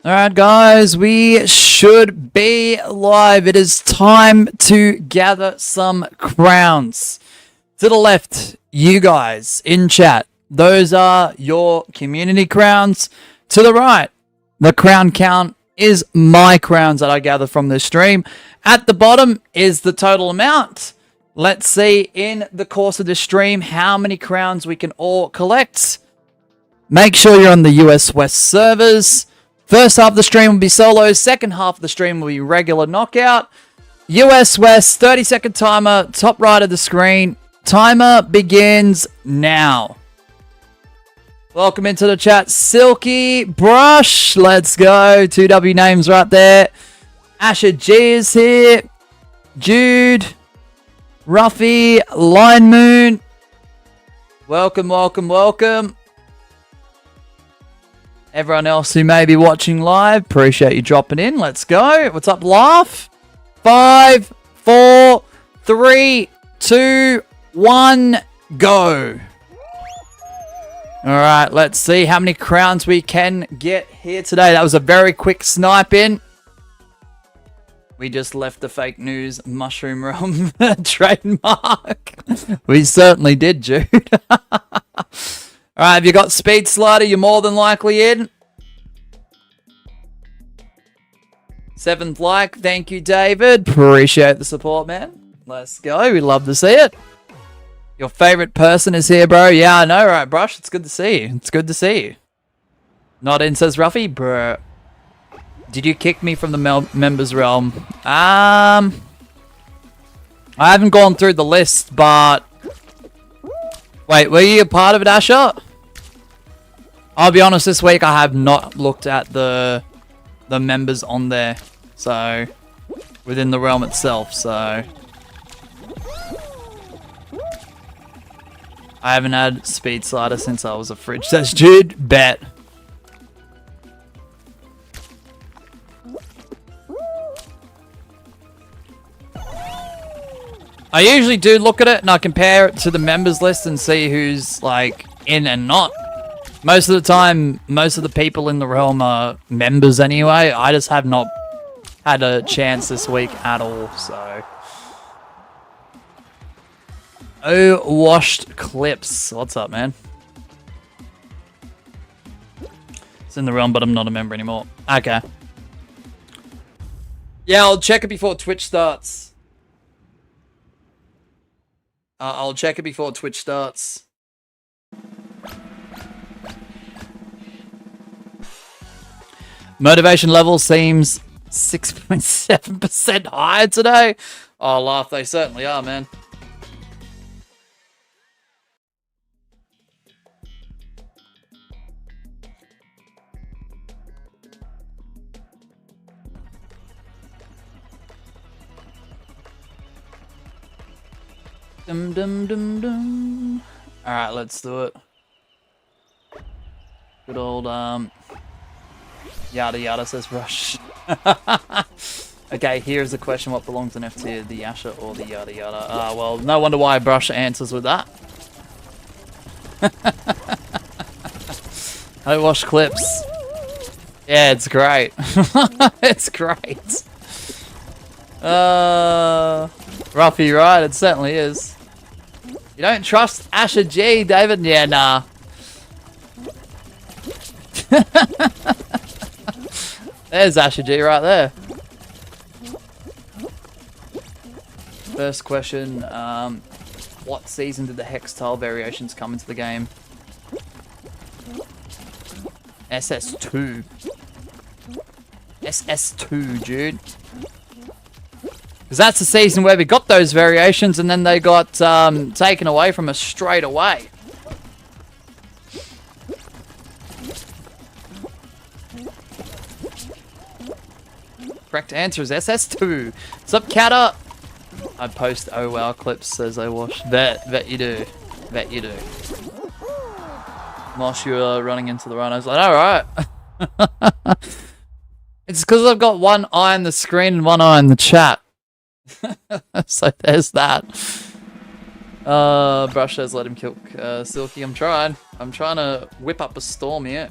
Alright guys, we should be live. It is time to gather some crowns. To the left, you guys in chat, those are your community crowns. To the right, the crown count is my crowns that I gather from this stream. At the bottom is the total amount. Let's see in the course of the stream how many crowns we can all collect. Make sure you're on the US West servers. First half of the stream will be solos. Second half of the stream will be regular knockout. US West, 30-second timer, top right of the screen. Timer begins now. Welcome into the chat, Silky Brush. Let's go. 2W names right there. Asher G is here. Jude. Ruffy. Line Moon. Welcome, welcome, welcome. Everyone else who may be watching live, appreciate you dropping in. Let's go. What's up, Laugh? 5, 4, 3, 2, 1, go. Alright, let's see how many crowns we can get here today. That was a very quick snipe in. We just left the fake news Mushroom Realm trademark. We certainly did, Jude. Alright, have you got Speed Slider? You're more than likely in. 7th like. Thank you, David. Appreciate the support, man. Let's go. We love to see it. Your favorite person is here, bro. Yeah, I know, right, Brush? It's good to see you. It's good to see you. Not in, says Ruffy. Bro. Did you kick me from the members realm? I haven't gone through the list, but... Wait, were you a part of it, Asher? I'll be honest, this week I have not looked at the members on there. So, within the realm itself, so... I haven't had Speed Slider since I was a fridge. Says Jude, bet. I usually do look at it and I compare it to the members list and see who's like in and not. Most of the time, most of the people in the realm are members anyway. I just have not had a chance this week at all, so. Oh, washed clips. What's up, man? It's in the realm, but I'm not a member anymore. Okay. Yeah, I'll check it before Twitch starts. I'll check it before Twitch starts. Motivation level seems 6.7% higher today. Oh, Laugh, they certainly are, man. Dum dum dum dum. Alright, let's do it. Good old yada yada, says Rush. Okay, here's the question: what belongs in F tier, the Asher or the yada yada? Well, no wonder why Brush answers with that. I watch clips. Yeah, it's great. It's great. Ruffy, right? It certainly is. You don't trust Asher G, David? Yeah, nah. There's Asher G right there. First question, what season did the hex tile variations come into the game? SS2. SS2, dude. Because that's the season where we got those variations and then they got taken away from us straight away. Correct answer is SS2. What's up, Catter? I post oh wow clips as I watch. Bet you do. Bet you do. Whilst you were running into the run, I was like, alright. It's because I've got one eye on the screen and one eye on the chat. So there's that. Brush says let him kill Silky. I'm trying to whip up a storm here.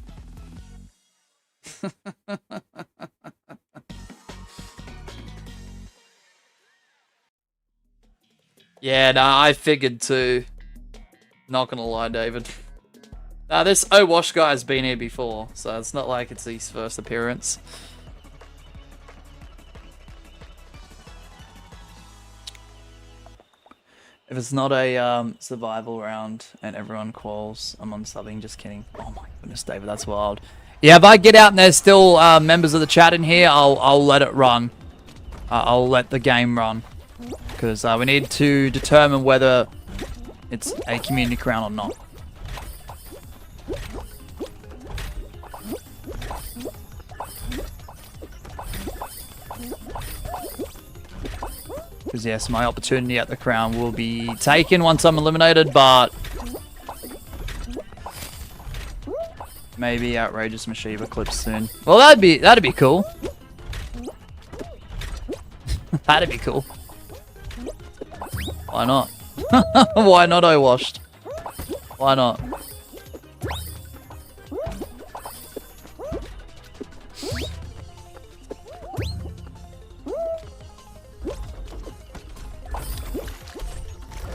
Yeah, no, I figured too. Not gonna lie, David. This Wash guy's been here before, so it's not like it's his first appearance. If it's not a survival round and everyone calls, I'm unsubbing. Just kidding. Oh my goodness, David, that's wild. Yeah, if I get out and there's still members of the chat in here, I'll let it run. I'll let the game run, because we need to determine whether it's a community crown or not. Because yes, my opportunity at the crown will be taken once I'm eliminated, but maybe outrageous Mashiva clips soon. Well, that'd be cool. That'd be cool. Why not? Why not, I washed? Why not?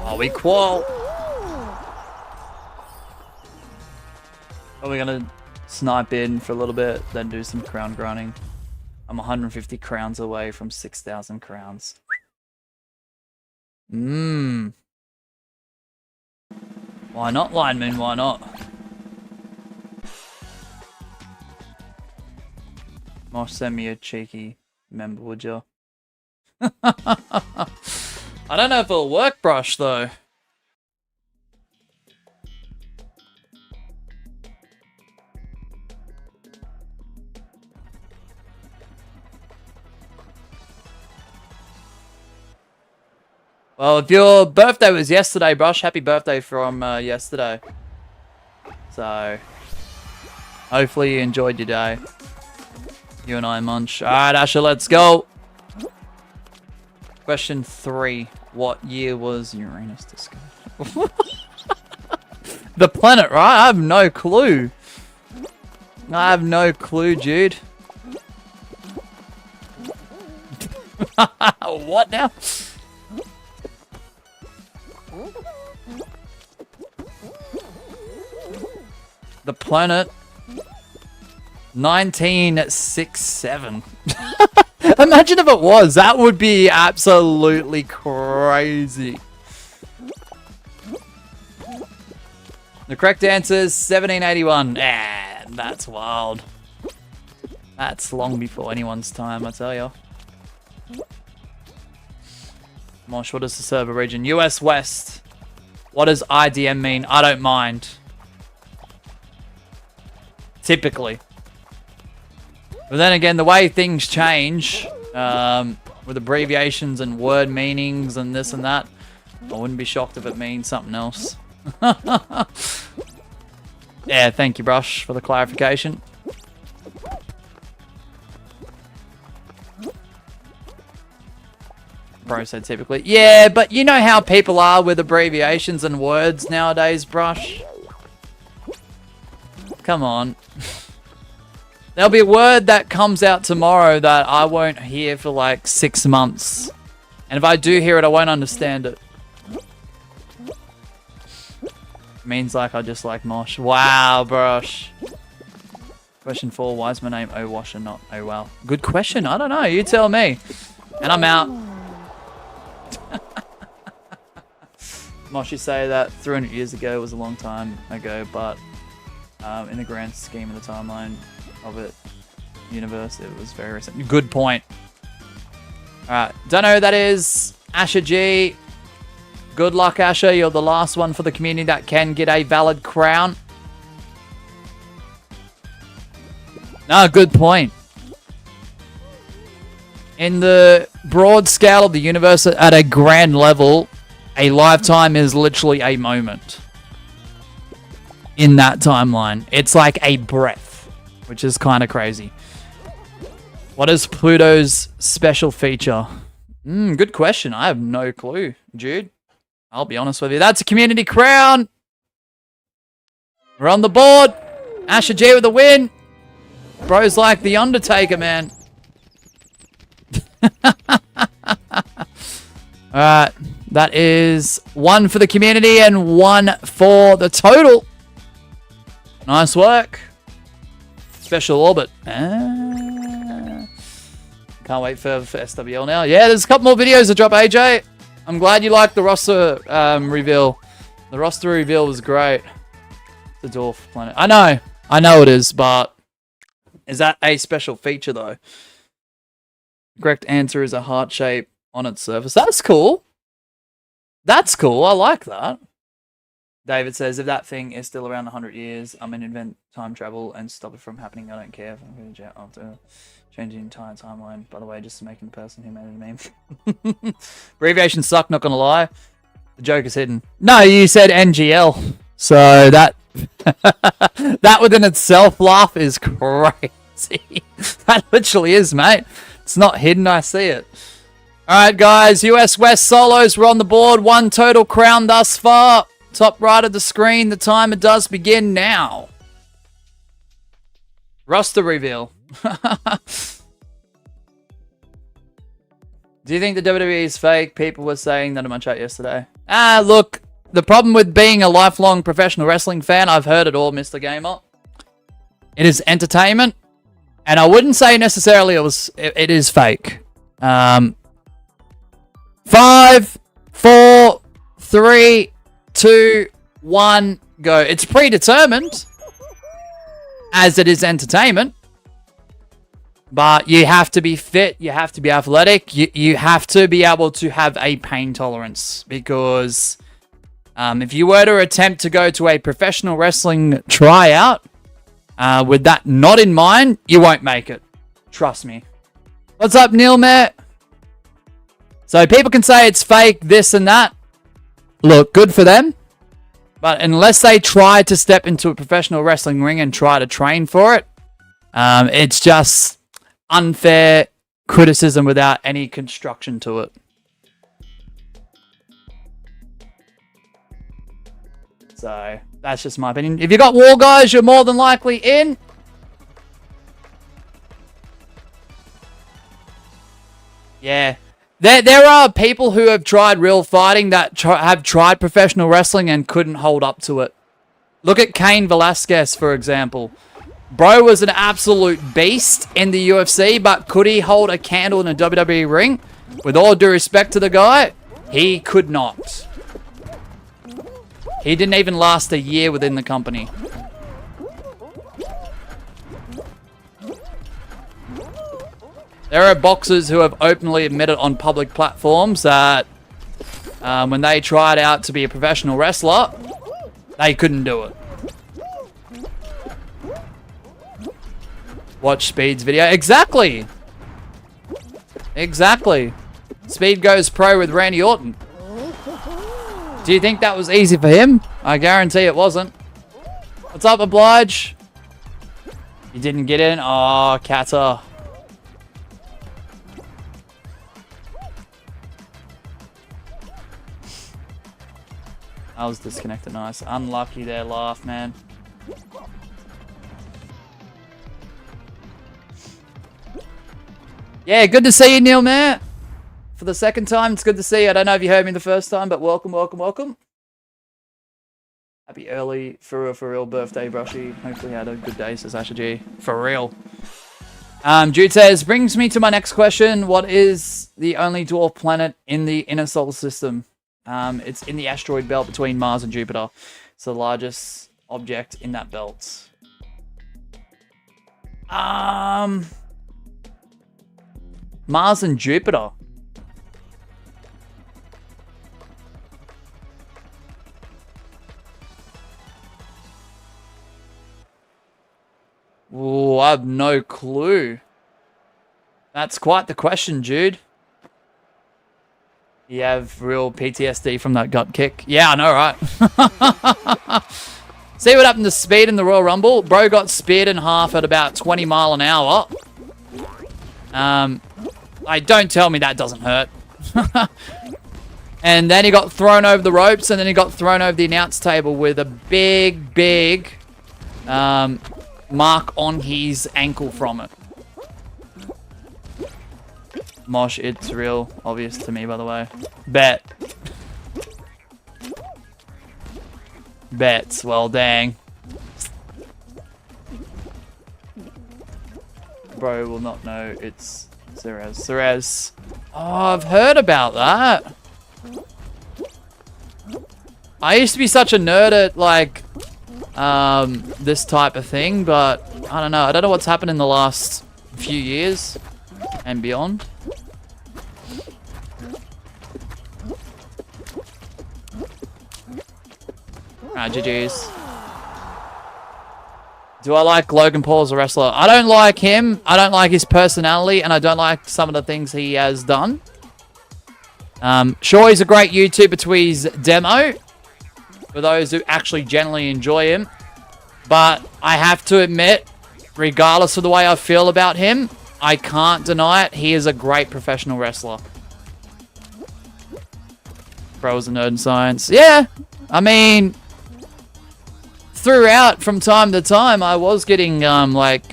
Oh, we qual. Are we gonna snipe in for a little bit, then do some crown grinding? I'm 150 crowns away from 6,000 crowns. Why not, lineman? Why not? Mosh, send me a cheeky member, would you? I don't know if it'll work, Brush, though. Well, if your birthday was yesterday, Brush, happy birthday from yesterday. So, hopefully you enjoyed your day. You and I, Munch. Alright, Asher, let's go. Question 3. What year was Uranus discovered? The planet, right? I have no clue. I have no clue, dude. What now? The planet 1967. Imagine if it was. That would be absolutely crazy. The correct answer is 1781. That's wild. That's long before anyone's time, I tell you. Mosh, what is the server region? US West. What does IDM mean? I don't mind. Typically. But then again, the way things change, with abbreviations and word meanings and this and that, I wouldn't be shocked if it means something else. Yeah, thank you, Brush, for the clarification. Bro said typically. Yeah, but you know how people are with abbreviations and words nowadays, Brush. Come on. There'll be a word that comes out tomorrow that I won't hear for like 6 months. And if I do hear it, I won't understand it. Means like I just like Mosh. Wow, Brush. Question 4. Why is my name Owash and not Oh Well? Good question. I don't know. You tell me. And I'm out. Mosh, you say that 300 years ago was a long time ago, but in the grand scheme of the timeline of it, universe, it was very recent. Good point. Alright, don't know who that is. Asher G. Good luck, Asher. You're the last one for the community that can get a valid crown. No, good point. In the broad scale of the universe, at a grand level, a lifetime is literally a moment. In that timeline. It's like a breath, which is kind of crazy. What is Pluto's special feature? Good question. I have no clue, Jude. I'll be honest with you. That's a community crown. We're on the board. Asher G with the win. Bro's like the Undertaker, man. Alright. That is 1 for the community and 1 for the total. Nice work. Special orbit. Can't wait for SWL now. Yeah, there's a couple more videos to drop, AJ. I'm glad you liked the roster reveal. The roster reveal was great. The dwarf planet. I know it is, but is that a special feature though? Correct answer is a heart shape on its surface. That's cool. That's cool. I like that. David says, if that thing is still around 100 years, I'm going to invent time travel and stop it from happening. I don't care if I'm going to after changing the entire timeline. By the way, just making the person who made the meme. Abbreviations suck, not going to lie. The joke is hidden. No, you said NGL. So that that within itself laugh is crazy. That literally is, mate. It's not hidden, I see it. Alright, guys. US West solos were on the board. 1 total crown thus far. Top right of the screen. The timer does begin now. Roster reveal. Do you think the WWE is fake? People were saying that in my chat yesterday. Look. The problem with being a lifelong professional wrestling fan, I've heard it all, Mr. Gamer. It is entertainment. And I wouldn't say necessarily it is fake. 5, 4, 3, 2, 1, go. It's predetermined, as it is entertainment. But you have to be fit. You have to be athletic. You have to be able to have a pain tolerance. Because if you were to attempt to go to a professional wrestling tryout with that not in mind, you won't make it. Trust me. What's up, Neil, Matt? So people can say it's fake, this and that. Look, good for them. But unless they try to step into a professional wrestling ring and try to train for it, it's just unfair criticism without any construction to it. So that's just my opinion. If you got War Guys, you're more than likely in. Yeah. There are people who have tried real fighting that have tried professional wrestling and couldn't hold up to it. Look at Cain Velasquez, for example. Bro was an absolute beast in the UFC, but could he hold a candle in a WWE ring? With all due respect to the guy, he could not. He didn't even last a year within the company. There are boxers who have openly admitted on public platforms that when they tried out to be a professional wrestler, they couldn't do it. Watch Speed's video. Exactly. Exactly. Speed goes pro with Randy Orton. Do you think that was easy for him? I guarantee it wasn't. What's up, Oblige? You didn't get in? Oh, Kata. I was disconnected. Nice. Unlucky there, laugh, man. Yeah, good to see you, Neil, man. For the second time, it's good to see you. I don't know if you heard me the first time, but welcome, welcome, welcome. Happy early, for real birthday, Brushy. Hopefully you had a good day, says Asher G. For real. Jude says, brings me to my next question. What is the only dwarf planet in the inner solar system? It's in the asteroid belt between Mars and Jupiter. It's the largest object in that belt. Mars and Jupiter. Ooh, I have no clue. That's quite the question, Jude. You have real PTSD from that gut kick. Yeah, I know, right? See what happened to Speed in the Royal Rumble? Bro got speared in half at about 20 miles an hour. Don't tell me that doesn't hurt. And then he got thrown over the ropes, and then he got thrown over the announce table with a big mark on his ankle from it. Mosh, it's real obvious to me, by the way. Bet. bets. Well, dang. Bro will not know it's Cerez. Cerez. Oh, I've heard about that. I used to be such a nerd at, like, this type of thing, but I don't know. I don't know what's happened in the last few years and beyond. Alright, GG's. Do I like Logan Paul as a wrestler? I don't like him. I don't like his personality, and I don't like some of the things he has done. Sure, he's a great YouTuber to his demo, for those who actually generally enjoy him. But I have to admit, regardless of the way I feel about him, I can't deny it. He is a great professional wrestler. Bro's a nerd in science. Yeah, I mean, throughout, from time to time, I was getting, like,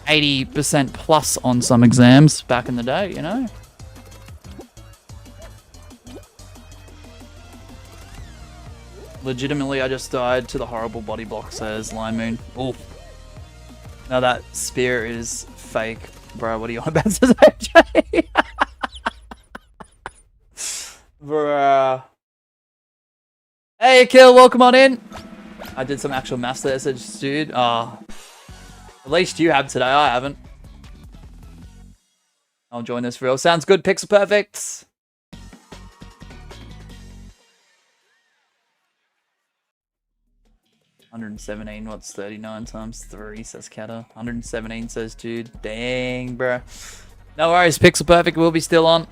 80% plus on some exams back in the day, you know? Legitimately, I just died to the horrible body block, says Line Moon. Oh. Now that spear is fake. Bro, what are you on about, says AJ? Bruh. Hey, Kill, welcome on in. I did some actual maths there, says dude. Oh. At least you have today, I haven't. I'll join this for real. Sounds good, Pixel Perfect. $117, what's 39 times 3, says Kata. 117, says Jude. Dang, bro. No worries, Pixel Perfect will be still on.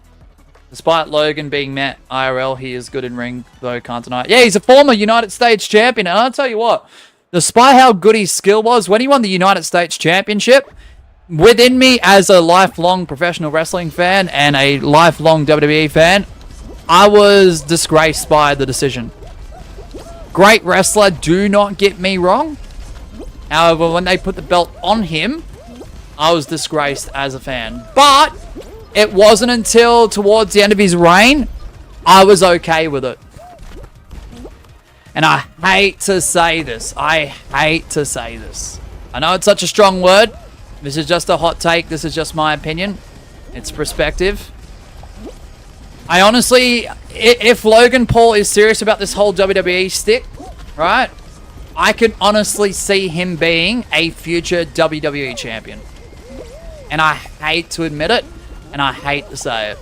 Despite Logan being met IRL, he is good in ring, though can't deny it. Yeah, he's a former United States champion, and I'll tell you what, despite how good his skill was, when he won the United States Championship, within me as a lifelong professional wrestling fan and a lifelong WWE fan, I was disgraced by the decision. Great wrestler, do not get me wrong. However, when they put the belt on him, I was disgraced as a fan. But it wasn't until towards the end of his reign, I was okay with it. And I hate to say this. I hate to say this. I know it's such a strong word. This is just a hot take. This is just my opinion. It's perspective. I honestly, if Logan Paul is serious about this whole WWE stick, right, I could honestly see him being a future WWE champion. And I hate to admit it, and I hate to say it.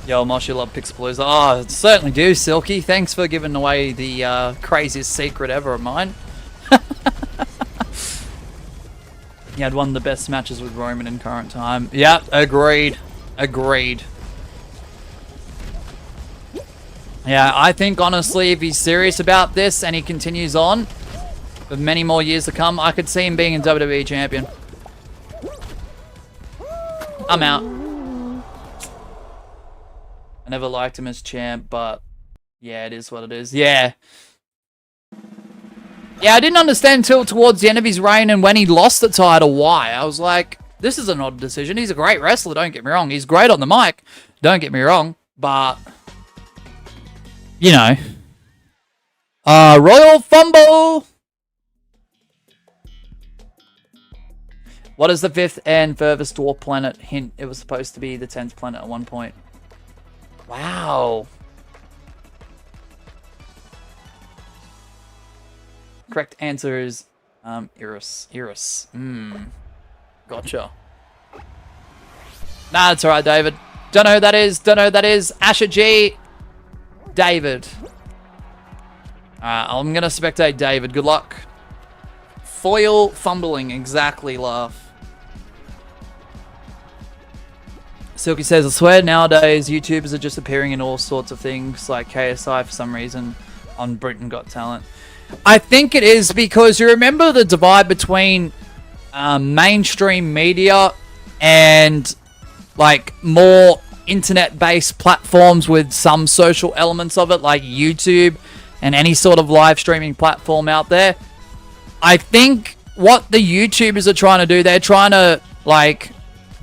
Yo, Mosh, you love Pixapalooza. Oh, I certainly do, Silky. Thanks for giving away the craziest secret ever of mine. He had one of the best matches with Roman in current time. Yep, agreed. Agreed. Yeah, I think honestly, if he's serious about this and he continues on for many more years to come, I could see him being a WWE champion. I'm out. I never liked him as champ, but yeah, it is what it is. Yeah. Yeah, I didn't understand until towards the end of his reign and when he lost the title why. I was like, this is an odd decision. He's a great wrestler, don't get me wrong. He's great on the mic, don't get me wrong. But, you know. Royal Fumble! What is the 5th and furthest dwarf planet? Hint, it was supposed to be the 10th planet at one point. Wow. Correct answer is Iris. Iris. Gotcha. Nah, it's alright, David. Don't know who that is. Don't know who that is. Asher G. David. Alright, I'm gonna spectate David. Good luck. Foil fumbling. Exactly, laugh. Silky says, I swear nowadays YouTubers are just appearing in all sorts of things like KSI for some reason on Britain Got Talent. I think it is because you remember the divide between mainstream media and like more internet-based platforms with some social elements of it, like YouTube and any sort of live streaming platform out there. I think what the YouTubers are trying to do, they're trying to like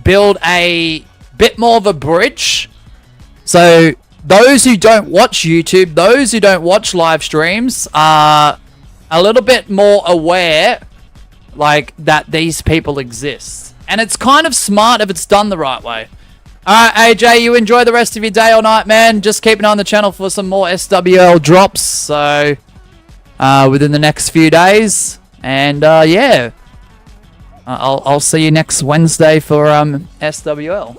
build a bit more of a bridge. So those who don't watch YouTube, those who don't watch live streams are a little bit more aware, like, that these people exist. And it's kind of smart if it's done the right way. Alright, AJ, you enjoy the rest of your day or night, man. Just keep an eye on the channel for some more SWL drops. So, within the next few days. And, yeah. I'll see you next Wednesday for SWL.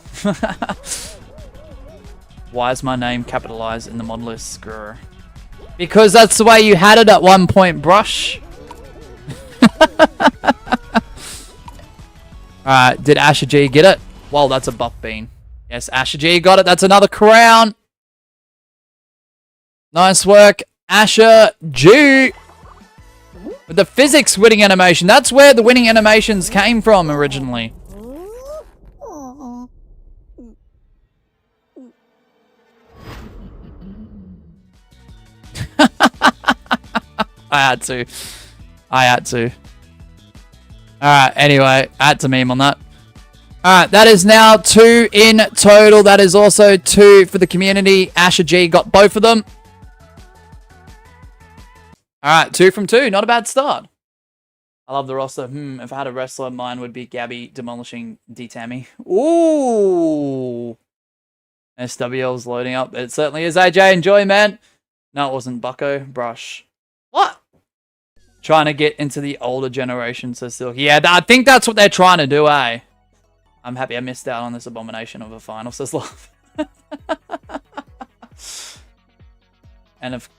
Why is my name capitalized in the mod list? Grr. Because that's the way you had it at one point, Brush. Alright, did Asher G get it? Well, that's a buff bean. Yes, Asher G got it. That's another crown. Nice work, Asher G. With the physics winning animation. That's where the winning animations came from originally. I had to. Alright, anyway, I had to meme on that. Alright, that is now 2 in total. That is also 2 for the community. Asher G got both of them. Alright, 2 from 2. Not a bad start. I love the roster. If I had a wrestler, mine would be Gabby demolishing D-Tammy. Ooh. SWL's loading up. It certainly is. AJ, enjoy, man. No, it wasn't Bucko. Brush. What? Trying to get into the older generation, so still. Yeah, I think that's what they're trying to do, eh? I'm happy I missed out on this abomination of a final, says Love. And of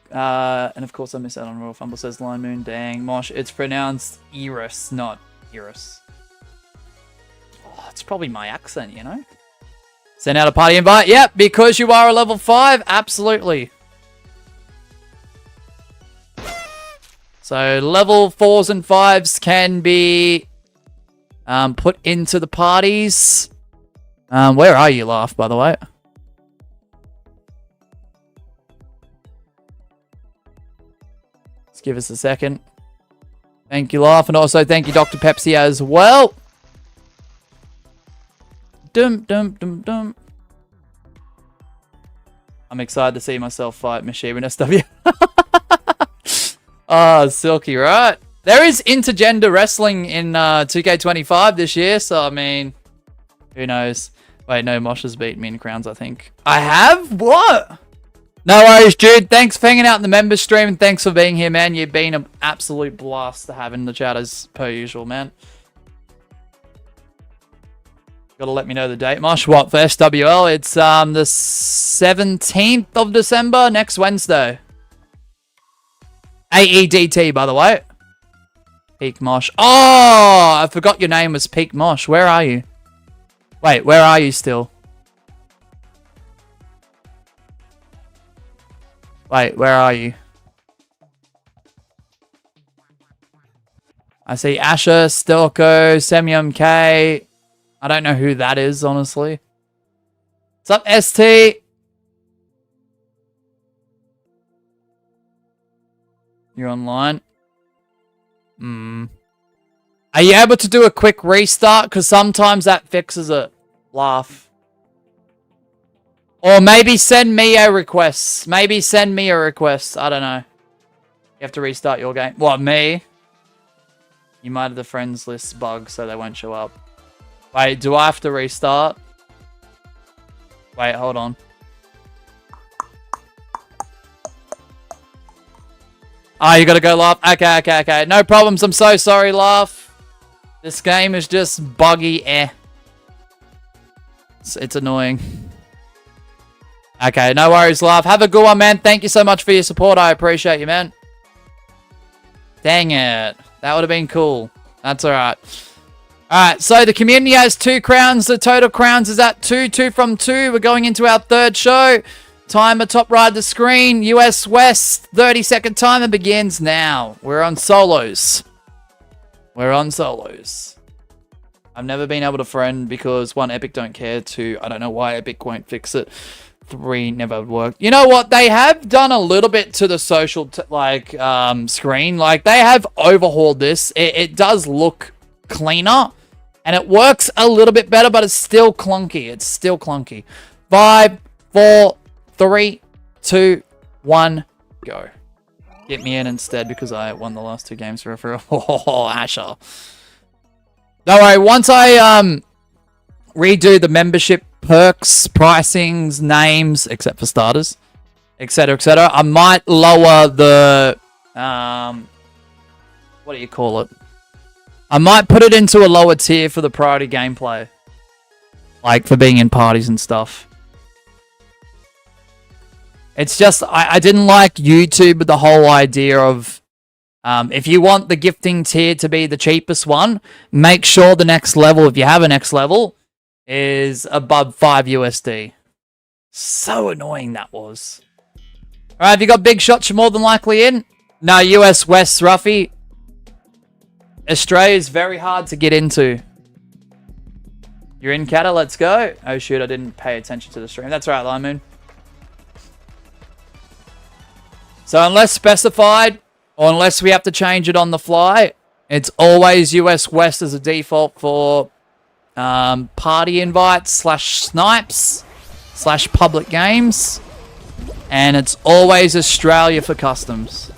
course I missed out on Royal Fumble, says Line Moon. Dang, Mosh, it's pronounced Eris, not Eris. Oh, it's probably my accent, you know? Send out a party invite. Yep, because you are a level 5. Absolutely. So level 4s and 5s can be put into the parties. Where are you, Laugh, by the way? Let's give us a second. Thank you, Laugh, and also thank you, Dr. Pepsi, as well. Dum dum dum dum. I'm excited to see myself fight Mashiba and SW. Oh, Silky, right? There is intergender wrestling in 2K25 this year, so I mean, who knows? Wait, no, Mosh has beaten me in crowns, I think. I have? What? No worries, Jude. Thanks for hanging out in the members stream, and thanks for being here, man. You've been an absolute blast to have in the chat as per usual, man. Gotta let me know the date, Mosh. What, for SWL? It's the 17th of December, next Wednesday. AEDT, by the way. Peak Mosh. Oh, I forgot your name was Peak Mosh. Where are you? Wait, where are you still? Wait, where are you? I see Asher, Stelco, Semyum K. I don't know who that is, honestly. What's up, ST? You're online. Are you able to do a quick restart? Because sometimes that fixes it. Laugh. Or maybe send me a request. Maybe send me a request. I don't know. You have to restart your game. What, me? You might have the friends list bug, so they won't show up. Wait, do I have to restart? Wait, hold on. Oh, you gotta go, Laugh. Okay. No problems. I'm so sorry, Laugh. This game is just buggy. It's annoying. Okay, no worries, Laugh. Have a good one, man. Thank you so much for your support. I appreciate you, man. Dang it. That would have been cool. That's alright. Alright, so the community has 2 crowns. The total crowns is at 2. 2 from 2. We're going into our 3rd show. Timer top right of the screen. US West. 30-second timer begins now. We're on solos. I've never been able to friend because 1, Epic don't care. 2, I don't know why Epic won't fix it. 3, never worked. You know what? They have done a little bit to the social screen. Like, they have overhauled this. It does look cleaner. And it works a little bit better, but it's still clunky. 5, 4, 3, 2, 1, go. Get me in instead because I won the last 2 games for referral. Oh, Asher. Don't worry, once I redo the membership perks, pricings, names, except for starters, etc., I might lower the what do you call it? I might put it into a lower tier for the priority gameplay, like for being in parties and stuff. It's just I didn't like YouTube with the whole idea of if you want the gifting tier to be the cheapest one, make sure the next level, if you have a next level, is above 5 USD. So annoying that was. Alright, have you got big shots? You're more than likely in. No, US West, Ruffy. Australia's very hard to get into. You're in, Kata, let's go. Oh shoot, I didn't pay attention to the stream. That's right, Limoon. So unless specified, or unless we have to change it on the fly, it's always US West as a default for party invites / snipes / public games. And it's always Australia for customs.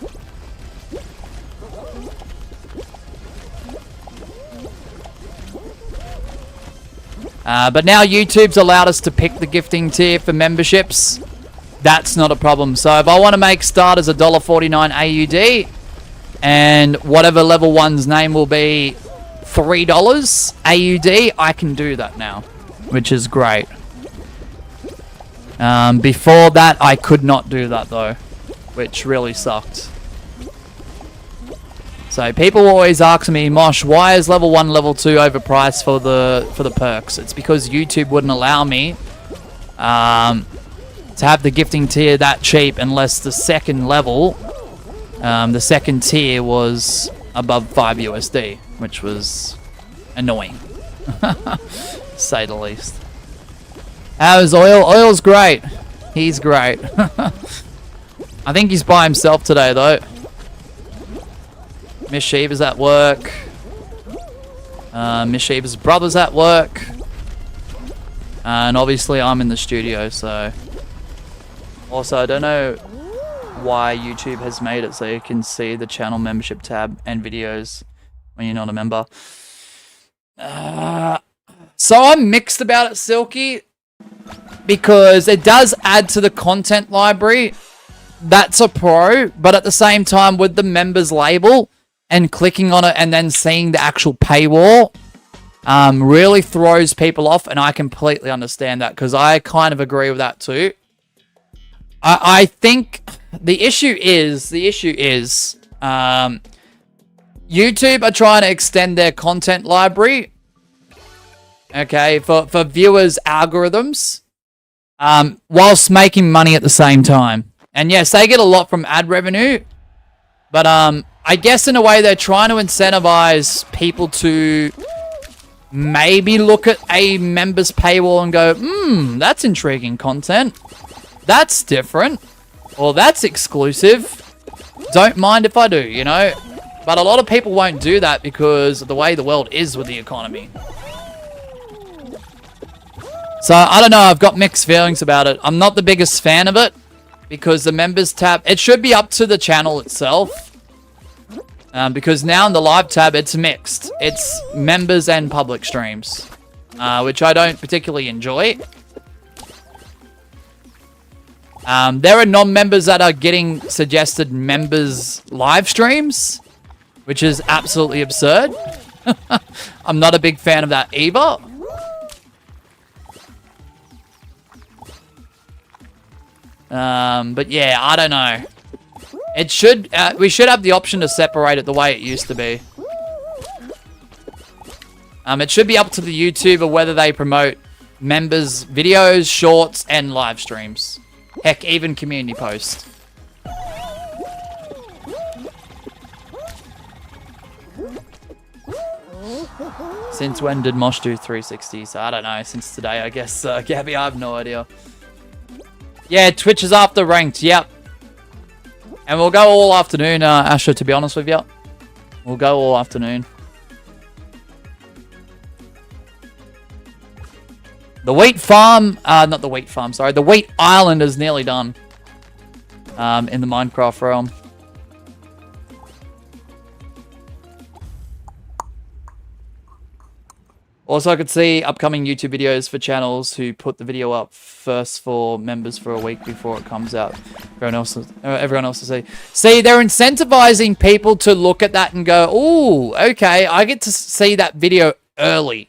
But now YouTube's allowed us to pick the gifting tier for memberships. That's not a problem. So if I want to make starters $1.49 AUD and whatever level 1's name will be $3 AUD, I can do that now, which is great. Before that, I could not do that though, which really sucked. So people always ask me, Mosh, why is level 1, level 2 overpriced for the perks? It's because YouTube wouldn't allow me to have the gifting tier that cheap unless the second level, the second tier was above 5 USD, which was annoying, say the least. How's Oil? Oil's great. He's great. I think he's by himself today, though. Miss Sheba's at work. Miss Sheba's brother's at work. And obviously I'm in the studio, so... Also, I don't know why YouTube has made it so you can see the channel membership tab and videos when you're not a member. So I'm mixed about it, Silky, because it does add to the content library. That's a pro, but at the same time with the members label and clicking on it and then seeing the actual paywall really throws people off, and I completely understand that because I kind of agree with that too. I think the issue is YouTube are trying to extend their content library, okay, for viewers' algorithms, whilst making money at the same time. And yes, they get a lot from ad revenue, but I guess in a way they're trying to incentivize people to maybe look at a member's paywall and go, that's intriguing content. That's different. Or that's exclusive. Don't mind if I do, you know? But a lot of people won't do that because of the way the world is with the economy. So, I don't know. I've got mixed feelings about it. I'm not the biggest fan of it because the members tab... It should be up to the channel itself. Because now in the live tab, it's mixed. It's members and public streams. Which I don't particularly enjoy. There are non-members that are getting suggested members live streams, which is absolutely absurd. I'm not a big fan of that either. But yeah, I don't know. It should, we should have the option to separate it the way it used to be. It should be up to the YouTuber whether they promote members' videos, shorts, and live streams. Heck, even community posts. Since when did Mosh do 360s? I don't know. Since today, I guess. Gabby, I have no idea. Yeah, Twitch is after ranked. Yep. And we'll go all afternoon, Asher, to be honest with you. We'll go all afternoon. The wheat farm, not the wheat farm, sorry. The wheat island is nearly done in the Minecraft realm. Also, I could see upcoming YouTube videos for channels who put the video up first for members for a week before it comes out. Everyone else will see. See, they're incentivizing people to look at that and go, "Ooh, okay, I get to see that video early.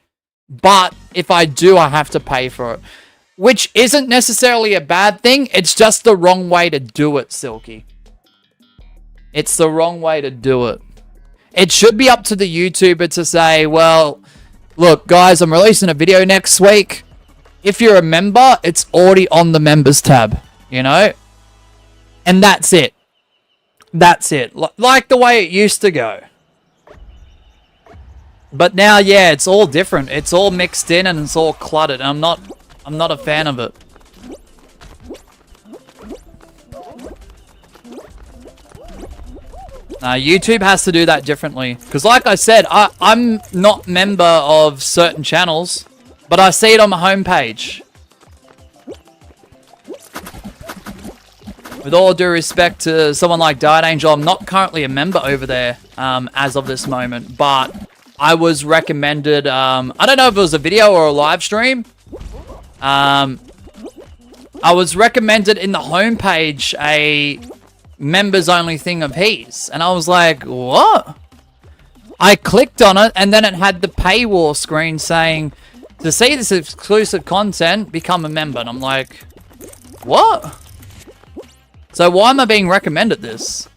But if I do, I have to pay for it." Which isn't necessarily a bad thing. It's just the wrong way to do it, Silky. It's the wrong way to do it. It should be up to the YouTuber to say, well, look, guys, I'm releasing a video next week. If you're a member, it's already on the members tab, you know? And that's it. That's it. Like the way it used to go. But now, yeah, it's all different. It's all mixed in and it's all cluttered. And I'm not a fan of it. YouTube has to do that differently. Because like I said, I'm not member of certain channels, but I see it on my homepage. With all due respect to someone like Diet Angel, I'm not currently a member over there as of this moment, but I was recommended, I don't know if it was a video or a live stream. I was recommended in the homepage a members only thing of his, and I was like, what? I clicked on it and then it had the paywall screen saying, to see this exclusive content, become a member. And I'm like, what? So why am I being recommended this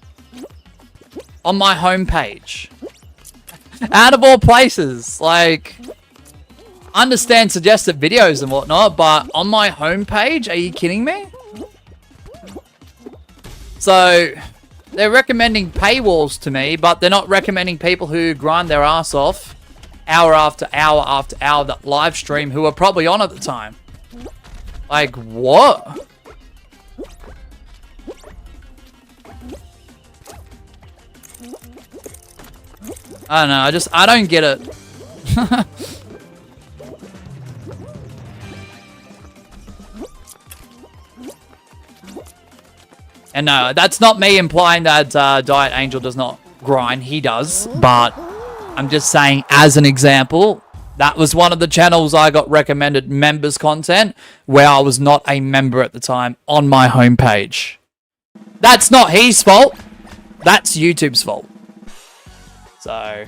on my homepage? Out of all places, like, understand suggested videos and whatnot, but on my homepage, are you kidding me? So, they're recommending paywalls to me, but they're not recommending people who grind their ass off hour after hour after hour that live stream who are probably on at the time. Like, what? I don't know, I don't get it. And no, that's not me implying that Diet Angel does not grind. He does, but I'm just saying as an example, that was one of the channels I got recommended members content where I was not a member at the time on my homepage. That's not his fault. That's YouTube's fault. So...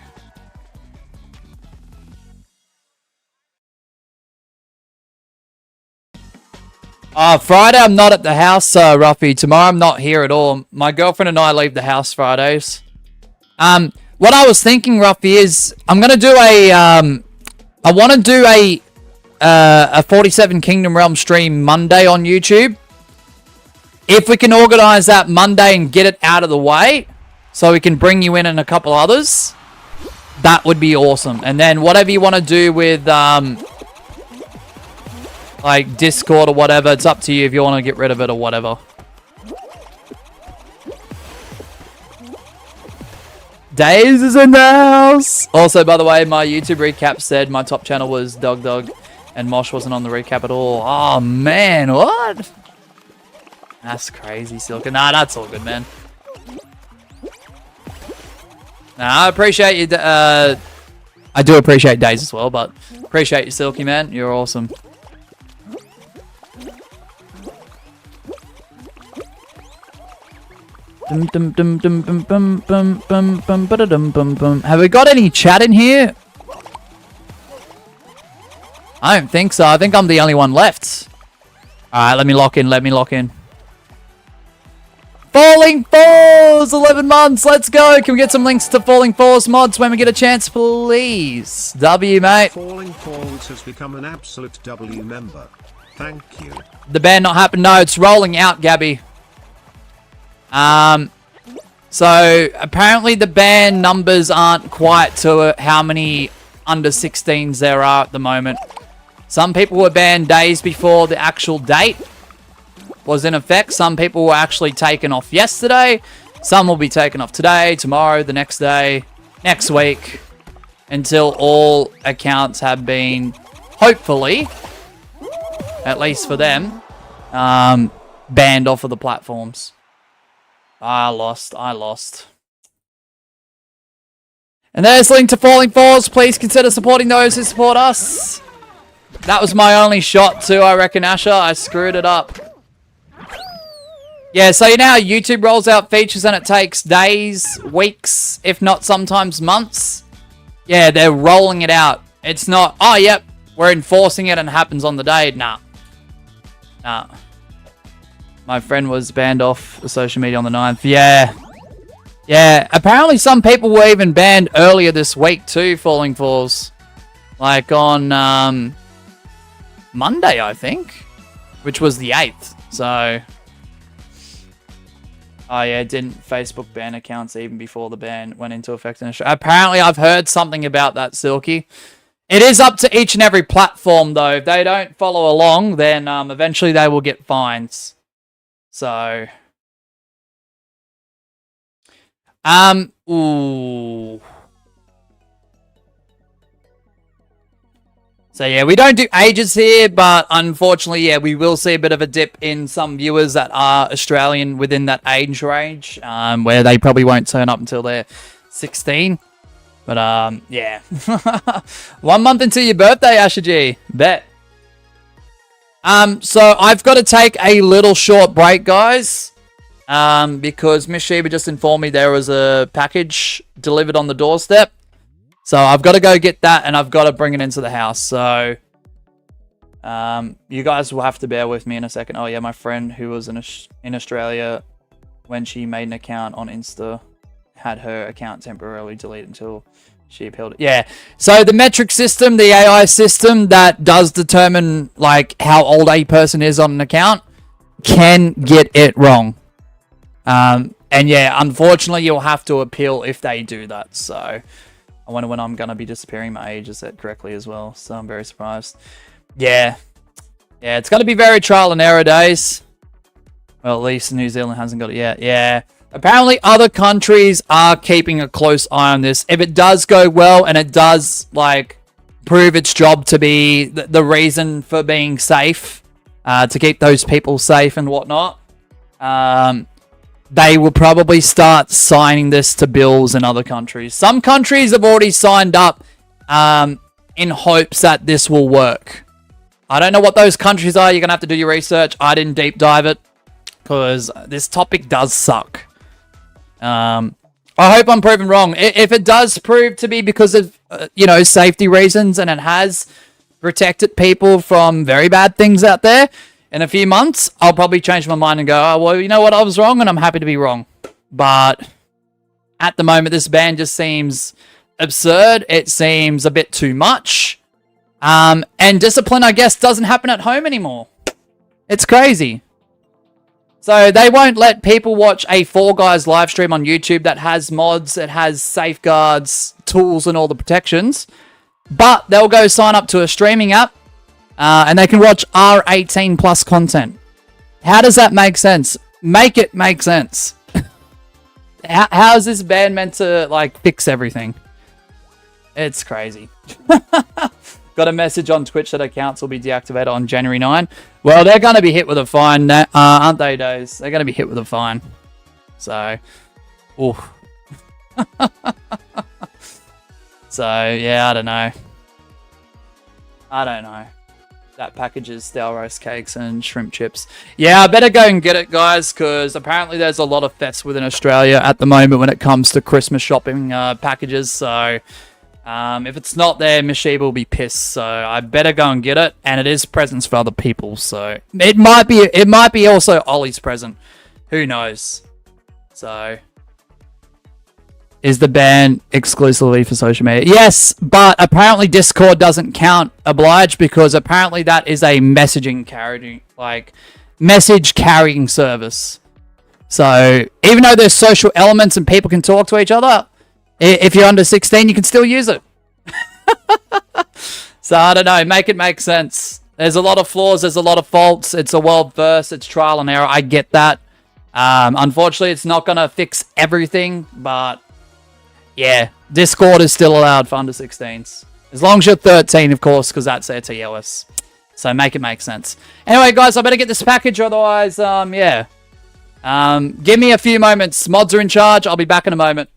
Friday I'm not at the house, Ruffy. Tomorrow I'm not here at all. My girlfriend and I leave the house Fridays. What I was thinking, Ruffy, is I'm gonna do a I want to do a 47 Kingdom Realm stream Monday on YouTube. If we can organize that Monday and get it out of the way, so we can bring you in and a couple others, that would be awesome. And then whatever you want to do with like Discord or whatever, it's up to you if you want to get rid of it or whatever. Days is in the house. Also, by the way, my YouTube recap said my top channel was Dog and Mosh wasn't on the recap at all. Oh man, what? That's crazy, Silka. Nah, that's all good, man. Nah, I appreciate you. I do appreciate Days as well, but appreciate you, Silky, man. You're awesome. Have we got any chat in here? I don't think so. I think I'm the only one left. Alright, let me lock in. Falling Falls! 11 months! Let's go! Can we get some links to Falling Falls mods when we get a chance, please? W, mate. Falling Falls has become an absolute W member. Thank you. The ban not happened. No, it's rolling out, Gabby. So apparently the ban numbers aren't quite to how many under 16s there are at the moment. Some people were banned days before the actual date was in effect. Some people were actually taken off yesterday. Some will be taken off today, tomorrow, the next day, next week, until all accounts have been, hopefully, at least for them, banned off of the platforms. I lost. And there's link to Falling Falls. Please consider supporting those who support us. That was my only shot too, I reckon, Asher. I screwed it up. Yeah, so you know how YouTube rolls out features and it takes days, weeks, if not sometimes months? Yeah, they're rolling it out. It's not, oh, yep, we're enforcing it and it happens on the day. Nah. My friend was banned off the social media on the 9th. Yeah, apparently some people were even banned earlier this week too, Falling Falls. Like on Monday, I think, which was the 8th. So, oh yeah, didn't Facebook ban accounts even before the ban went into effect in Australia? Apparently, I've heard something about that, Silky. It is up to each and every platform, though. If they don't follow along, then eventually they will get fines. So, ooh. So yeah, we don't do ages here, but unfortunately, yeah, we will see a bit of a dip in some viewers that are Australian within that age range, where they probably won't turn up until they're 16. But yeah, 1 month into your birthday, Asher G, bet. So I've got to take a little short break, guys, because Miss Sheba just informed me there was a package delivered on the doorstep. So I've got to go get that, and I've got to bring it into the house. So you guys will have to bear with me in a second. Oh, yeah, my friend who was in Australia, when she made an account on Insta, had her account temporarily deleted until she appealed it. Yeah, so the metric system, the AI system that does determine like how old a person is on an account, can get it wrong. And yeah, unfortunately, you'll have to appeal if they do that. So I wonder when I'm going to be disappearing. My age is set correctly as well, so I'm very surprised. Yeah, it's going to be very trial and error days. Well, at least New Zealand hasn't got it yet. Yeah, apparently other countries are keeping a close eye on this. If it does go well and it does like prove its job to be the reason for being safe, to keep those people safe and whatnot, they will probably start signing this to bills in other countries. Some countries have already signed up in hopes that this will work. I don't know what those countries are. You're going to have to do your research. I didn't deep dive it because this topic does suck. I hope I'm proven wrong. If it does prove to be because of, safety reasons and it has protected people from very bad things out there, in a few months, I'll probably change my mind and go, oh, well, you know what? I was wrong and I'm happy to be wrong. But at the moment, this ban just seems absurd. It seems a bit too much. And discipline, I guess, doesn't happen at home anymore. It's crazy. So they won't let people watch a Fall Guys live stream on YouTube that has mods, it has safeguards, tools, and all the protections. But they'll go sign up to a streaming app. And they can watch R18 plus content. How does that make sense? Make it make sense. How is this ban meant to like fix everything? It's crazy. Got a message on Twitch that accounts will be deactivated on January 9. Well, they're going to be hit with a fine, aren't they, Days? They're going to be hit with a fine. So, ooh. So, yeah, I don't know. That packages stale rice cakes and shrimp chips. Yeah, I better go and get it, guys, because apparently there's a lot of thefts within Australia at the moment when it comes to Christmas shopping packages. So if it's not there, Miss Sheba will be pissed. So I better go and get it, and it is presents for other people. So it might be also Ollie's present. Who knows? So. Is the ban exclusively for social media? Yes, but apparently Discord doesn't count obliged because apparently that is a message carrying service. So even though there's social elements and people can talk to each other, if you're under 16, you can still use it. So I don't know, make it make sense. There's a lot of flaws, there's a lot of faults. It's a world first, it's trial and error. I get that. Unfortunately, it's not going to fix everything, but yeah, Discord is still allowed for under 16s. As long as you're 13, of course, because that's their TOS. So make it make sense. Anyway, guys, I better get this package, otherwise, yeah. Give me a few moments. Mods are in charge. I'll be back in a moment.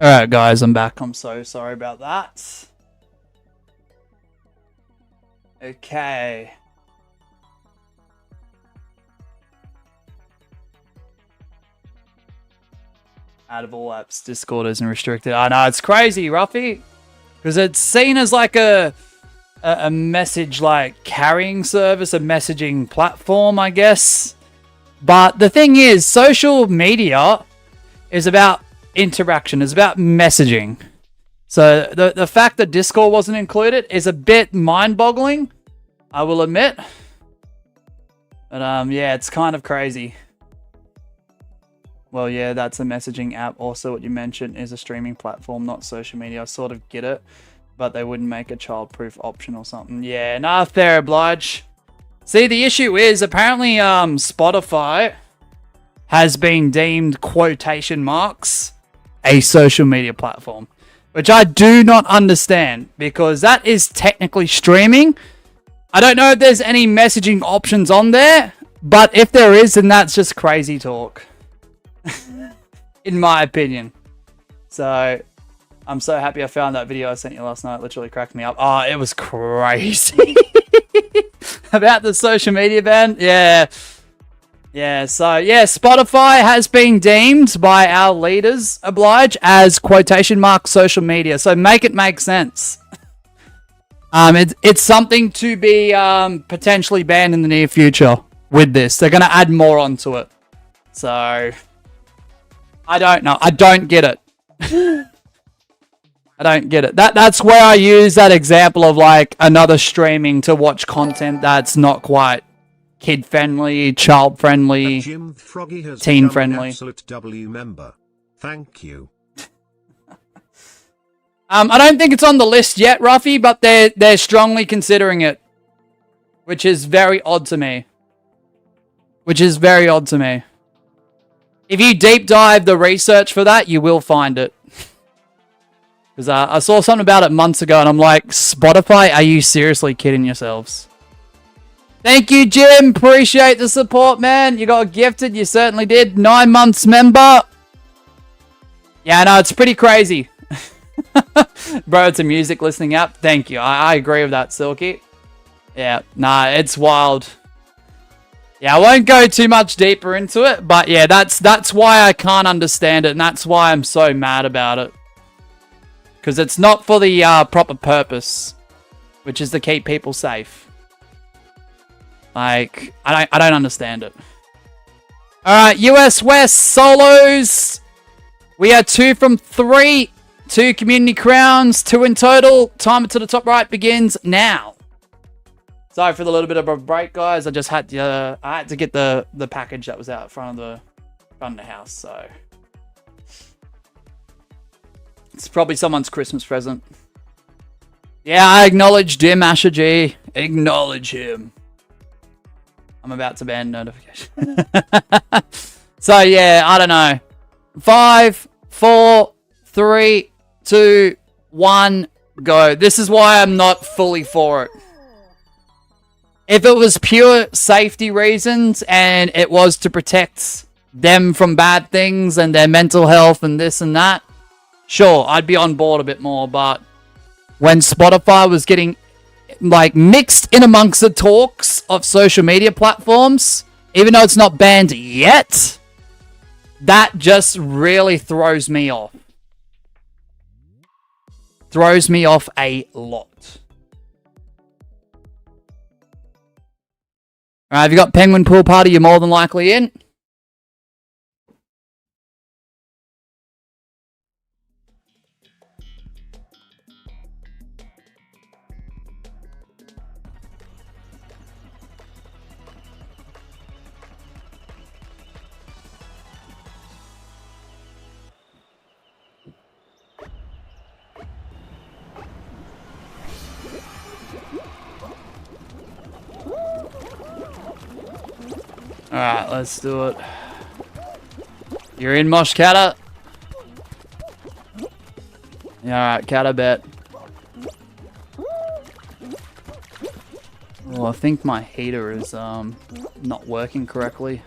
Alright, guys, I'm back. I'm so sorry about that. Okay. Out of all apps, Discord isn't restricted. I know, it's crazy, Ruffy. Because it's seen as like a message like carrying service, a messaging platform, I guess. But the thing is, social media is about interaction, is about messaging. So the fact that Discord wasn't included is a bit mind-boggling, I will admit. But yeah, it's kind of crazy. Well, yeah, that's a messaging app. Also, what you mentioned is a streaming platform, not social media. I sort of get it, but they wouldn't make a child-proof option or something. Yeah, nah, fair oblige. See, the issue is apparently Spotify has been deemed quotation marks a social media platform, which I do not understand because that is technically streaming. I don't know if there's any messaging options on there, but if there is, then that's just crazy talk. In my opinion. So I'm so happy I found that video I sent you last night. It literally cracked me up. Oh, it was crazy. About the social media ban. Yeah. Yeah, so yeah, Spotify has been deemed by our leaders, oblige, as quotation mark social media. So make it make sense. It's something to be potentially banned in the near future with this. They're going to add more onto it. So I don't know. I don't get it. I don't get it. That's where I use that example of like another streaming to watch content that's not quite kid-friendly, child-friendly, teen-friendly. Absolute W member. Thank you. I don't think it's on the list yet, Ruffy, but they're strongly considering it, which is very odd to me. Which is very odd to me. If you deep dive the research for that, you will find it. Because I saw something about it months ago, and I'm like, Spotify, are you seriously kidding yourselves? Thank you, Jim. Appreciate the support, man. You got gifted. You certainly did. 9 months member. Yeah, no, it's pretty crazy. Bro, it's a music listening app. Thank you. I agree with that, Silky. Yeah, nah, it's wild. Yeah, I won't go too much deeper into it, but yeah, that's why I can't understand it, and that's why I'm so mad about it. Because it's not for the proper purpose, which is to keep people safe. Like, I don't understand it. Alright, US West solos. We are 2 from 3. 2 community crowns, 2 in total. Timer to the top right begins now. Sorry for the little bit of a break, guys. I just had to get the package that was out front of the house, so it's probably someone's Christmas present. Yeah, I acknowledge Jim Asher G. Acknowledge him. I'm about to ban notification. So yeah, I don't know. 5, 4, 3, 2, 1, go. This is why I'm not fully for it. If it was pure safety reasons and it was to protect them from bad things and their mental health and this and that, sure, I'd be on board a bit more. But when Spotify was getting like mixed in amongst the talks of social media platforms, even though it's not banned yet, that just really throws me off. Throws me off a lot. Alright, have you got Penguin Pool Party? You're more than likely in. Alright, let's do it. You're in, Mosh Kata. Yeah, alright, Kata bet. Oh, I think my heater is not working correctly.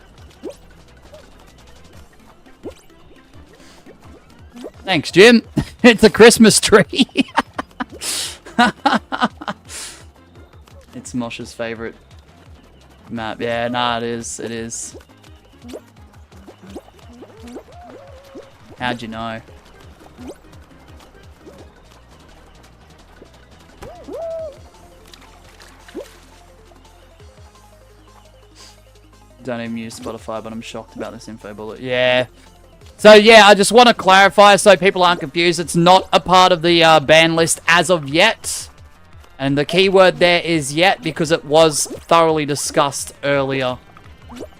Thanks, Jim. It's a Christmas tree. It's Mosh's favorite map. Yeah, nah, it is. It is. How'd you know? Don't even use Spotify, but I'm shocked about this info bullet. Yeah. So yeah, I just want to clarify so people aren't confused. It's not a part of the ban list as of yet. And the keyword there is yet because it was thoroughly discussed earlier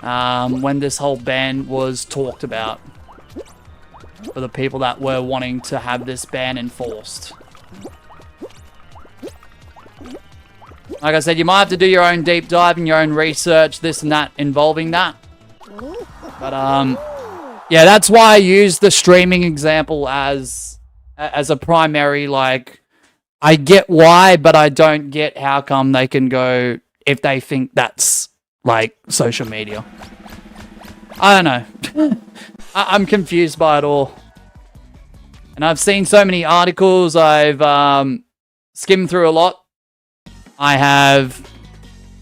when this whole ban was talked about. For the people that were wanting to have this ban enforced. Like I said, you might have to do your own deep dive and your own research, this and that, involving that. But, yeah, that's why I use the streaming example as a primary, like, I get why, but I don't get how come they can go if they think that's, like, social media. I don't know. I'm confused by it all. And I've seen so many articles, I've skimmed through a lot. I have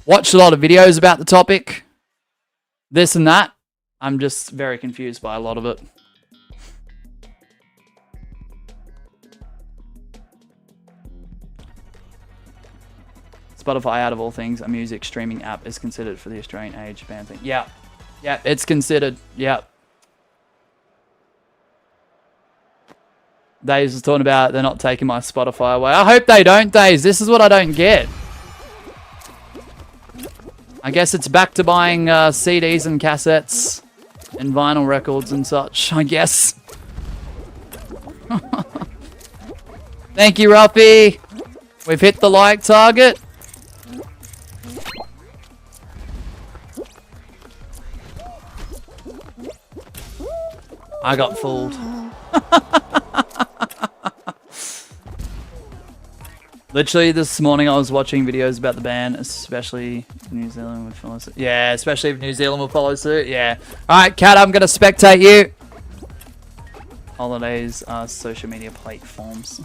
watched a lot of videos about the topic. This and that. I'm just very confused by a lot of it. Spotify, out of all things, a music streaming app is considered for the Australian age ban thing. Yeah. Yeah, it's considered. Yeah. Days was talking about they're not taking my Spotify away. I hope they don't, Days. This is what I don't get. I guess it's back to buying CDs and cassettes and vinyl records and such, I guess. Thank you, Ruffy. We've hit the like target. I got fooled. Literally this morning I was watching videos about the ban, especially if New Zealand would follow suit. Yeah, especially if New Zealand will follow suit. Yeah. Alright, Kat, I'm gonna spectate you. Holidays are social media platforms.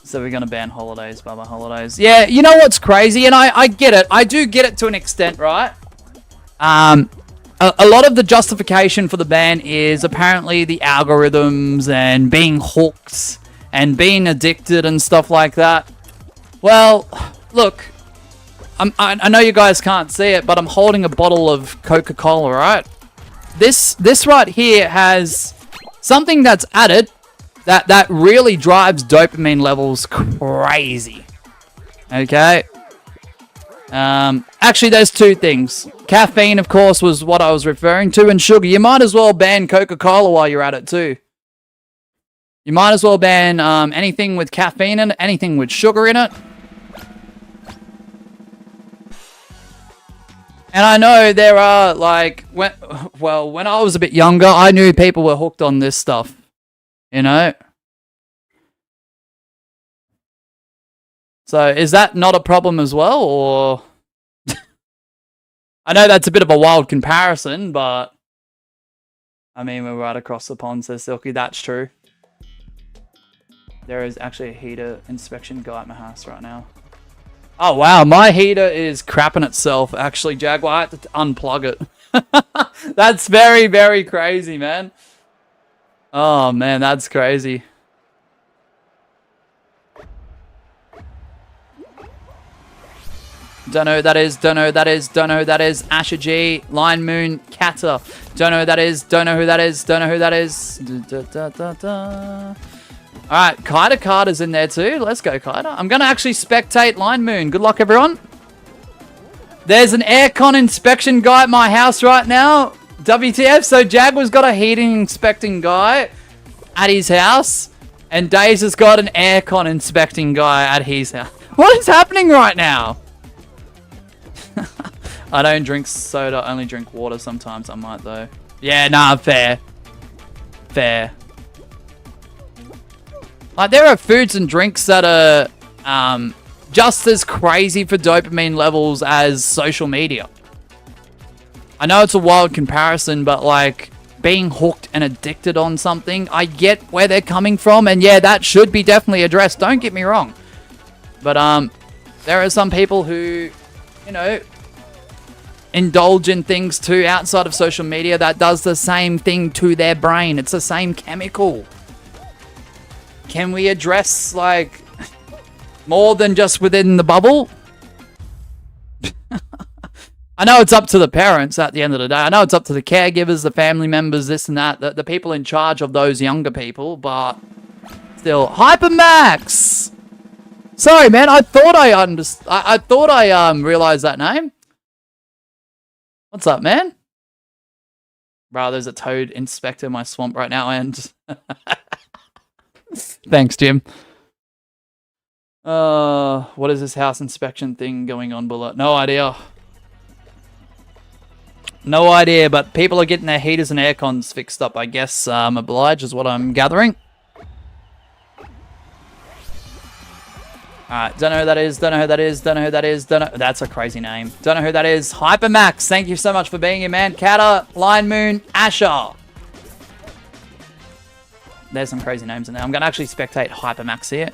So we're gonna ban holidays, Bubba, holidays. Yeah, you know what's crazy? And I get it. I do get it to an extent, right? A lot of the justification for the ban is apparently the algorithms and being hooked and being addicted and stuff like that. Well, look, I know you guys can't see it, but I'm holding a bottle of Coca-Cola, right? This right here has something that's added that really drives dopamine levels crazy. Okay? Actually, there's two things. Caffeine, of course, was what I was referring to, and sugar. You might as well ban Coca-Cola while you're at it, too. You might as well ban anything with caffeine in it, anything with sugar in it. And I know there are, like, when I was a bit younger, I knew people were hooked on this stuff. You know? So, is that not a problem as well, or... I know that's a bit of a wild comparison, but... I mean, we're right across the pond, says Silky. That's true. There is actually a heater inspection guy at my house right now. Oh, wow. My heater is crapping itself, actually, Jaguar. I had to unplug it. That's very, very crazy, man. Oh, man, that's crazy. Don't know who that is, don't know who that is, don't know who that is. Asher G, Lion Moon, Kata. Don't know who that is, don't know who that is, don't know who that is. Alright, Kaida Carter's in there too. Let's go, Kaida. I'm going to actually spectate Lion Moon. Good luck, everyone. There's an aircon inspection guy at my house right now. WTF. So Jaguar's got a heating inspecting guy at his house. And Days has got an aircon inspecting guy at his house. What is happening right now? I don't drink soda, only drink water sometimes. I might though. Yeah, nah, fair. Fair. Like, there are foods and drinks that are just as crazy for dopamine levels as social media. I know it's a wild comparison, but like, being hooked and addicted on something. I get where they're coming from, and yeah, that should be definitely addressed. Don't get me wrong. But there are some people who, you know, indulge in things too outside of social media that does the same thing to their brain. It's the same chemical. Can we address, like, more than just within the bubble? I know it's up to the parents at the end of the day. I know it's up to the caregivers, the family members, this and that, the people in charge of those younger people, but still. Hypermax! Sorry, man, I thought I thought I realized that name. What's up, man? Bro, there's a toad inspector in my swamp right now, and thanks, Jim. What is this house inspection thing going on below? No idea. No idea, but people are getting their heaters and aircons fixed up, I guess. Oblige is what I'm gathering. Alright, don't know who that is, don't know who that is, don't know who that is, don't know... That's a crazy name. Don't know who that is. Hypermax, thank you so much for being here, man. Kata, Line Moon, Asher. There's some crazy names in there. I'm going to actually spectate Hypermax here.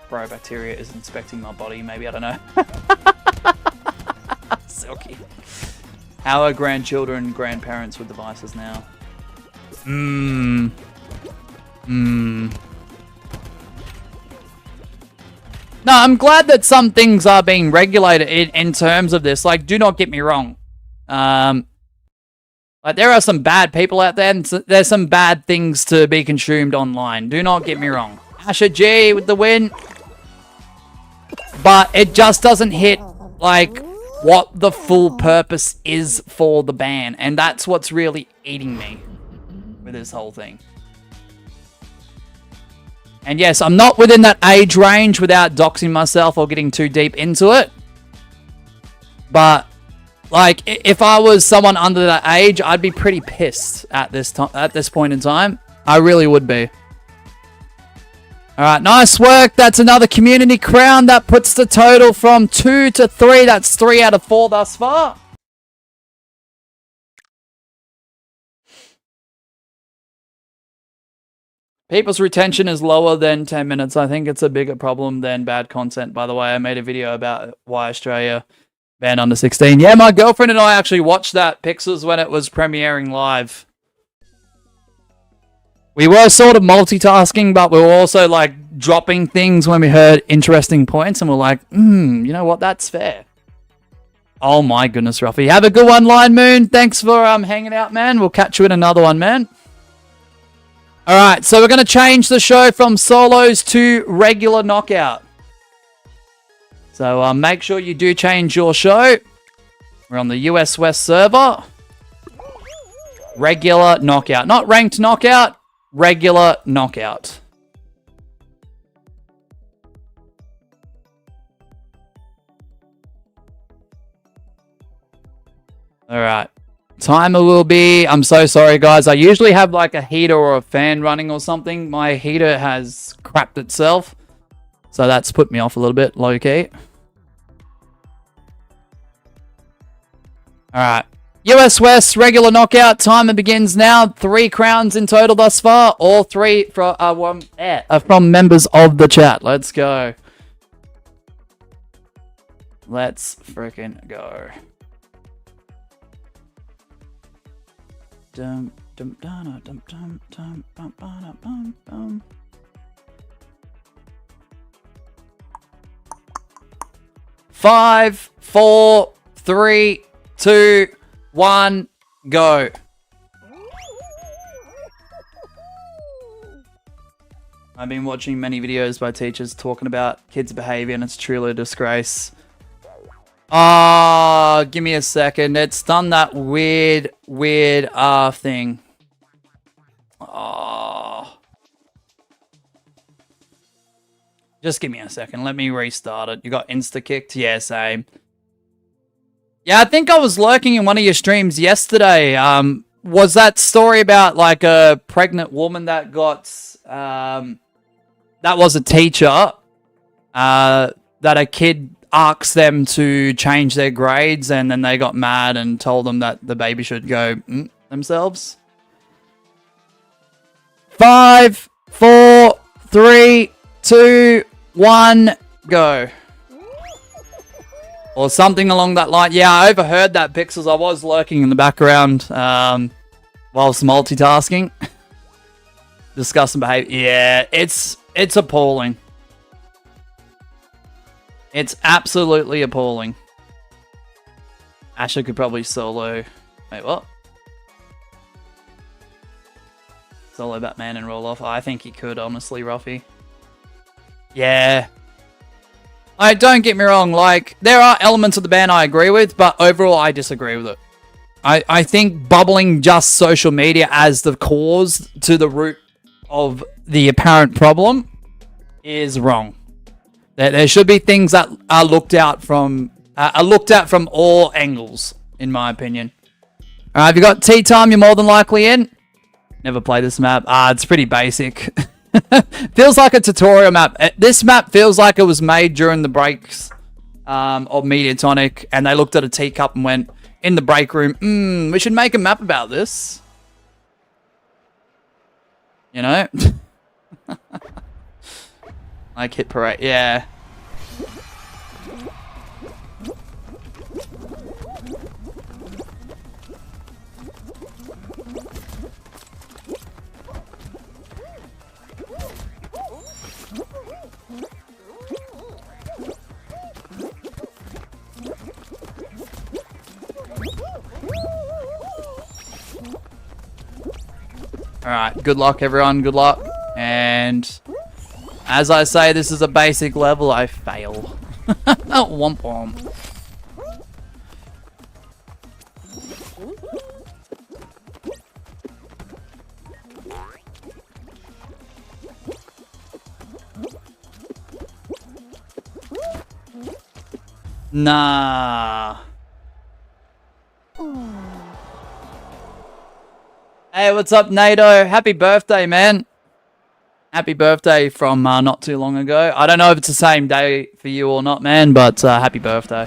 Bro, bacteria is inspecting my body, maybe, I don't know. Silky. How are grandchildren and grandparents with devices now? No, I'm glad that some things are being regulated in terms of this. Like, do not get me wrong. Like, there are some bad people out there, and there's some bad things to be consumed online. Do not get me wrong. Asher G with the win. But it just doesn't hit, like, what the full purpose is for the ban. And that's what's really eating me with this whole thing. And yes, I'm not within that age range without doxing myself or getting too deep into it. But, like, if I was someone under that age, I'd be pretty pissed at this point in time. I really would be. Alright, nice work. That's another community crown. That puts the total from 2 to 3. That's 3 out of 4 thus far. People's retention is lower than 10 minutes. I think it's a bigger problem than bad content, by the way. I made a video about why Australia banned under 16. Yeah, my girlfriend and I actually watched that Pixels when it was premiering live. We were sort of multitasking, but we were also, like, dropping things when we heard interesting points, and we're like, you know what, that's fair. Oh my goodness, Ruffy. Have a good one, Line Moon. Thanks for hanging out, man. We'll catch you in another one, man. Alright, so we're going to change the show from solos to regular knockout. So make sure you do change your show. We're on the US West server. Regular knockout. Not ranked knockout. Regular knockout. Alright. Timer will be... I'm so sorry, guys. I usually have like a heater or a fan running or something. My heater has crapped itself. So that's put me off a little bit, low-key. Alright. US West, regular knockout. Timer begins now. 3 crowns in total thus far. All 3 from members of the chat. Let's go. Let's freaking go. Dum dum dum dum dum dum dum dum dum. 5, 4, 3, 2, 1, go. I've been watching many videos by teachers talking about kids' behavior, and it's truly a disgrace. Oh, give me a second. It's done that weird thing. Oh. Just give me a second. Let me restart it. You got insta-kicked? Yeah, same. Yeah, I think I was lurking in one of your streams yesterday. Was that story about like a pregnant woman that got... that was a teacher. That a kid asked them to change their grades, and then they got mad and told them that the baby should go, themselves. 5, 4, 3, 2, 1, go. Or something along that line. Yeah, I overheard that, Pixels. I was lurking in the background whilst multitasking. Discussing behavior. Yeah, it's appalling. It's absolutely appalling. Asher could probably solo. Wait, what? Solo Batman and roll off. I think he could, honestly, Ruffy. Yeah. Don't get me wrong, like, there are elements of the ban I agree with, but overall I disagree with it. I think bubbling just social media as the cause to the root of the apparent problem is wrong. There should be things that are looked at from all angles, in my opinion. Alright, have you got tea time? You're more than likely in. Never played this map. It's pretty basic. Feels like a tutorial map. This map feels like it was made during the breaks of Mediatonic, and they looked at a teacup and went, in the break room, we should make a map about this. You know? Like Hit Parade, yeah. Alright, good luck everyone, good luck. And as I say, this is a basic level, I fail. Womp womp. Nah. Hey, what's up, NATO? Happy birthday, man. Happy birthday from not too long ago. I don't know if it's the same day for you or not, man, but happy birthday.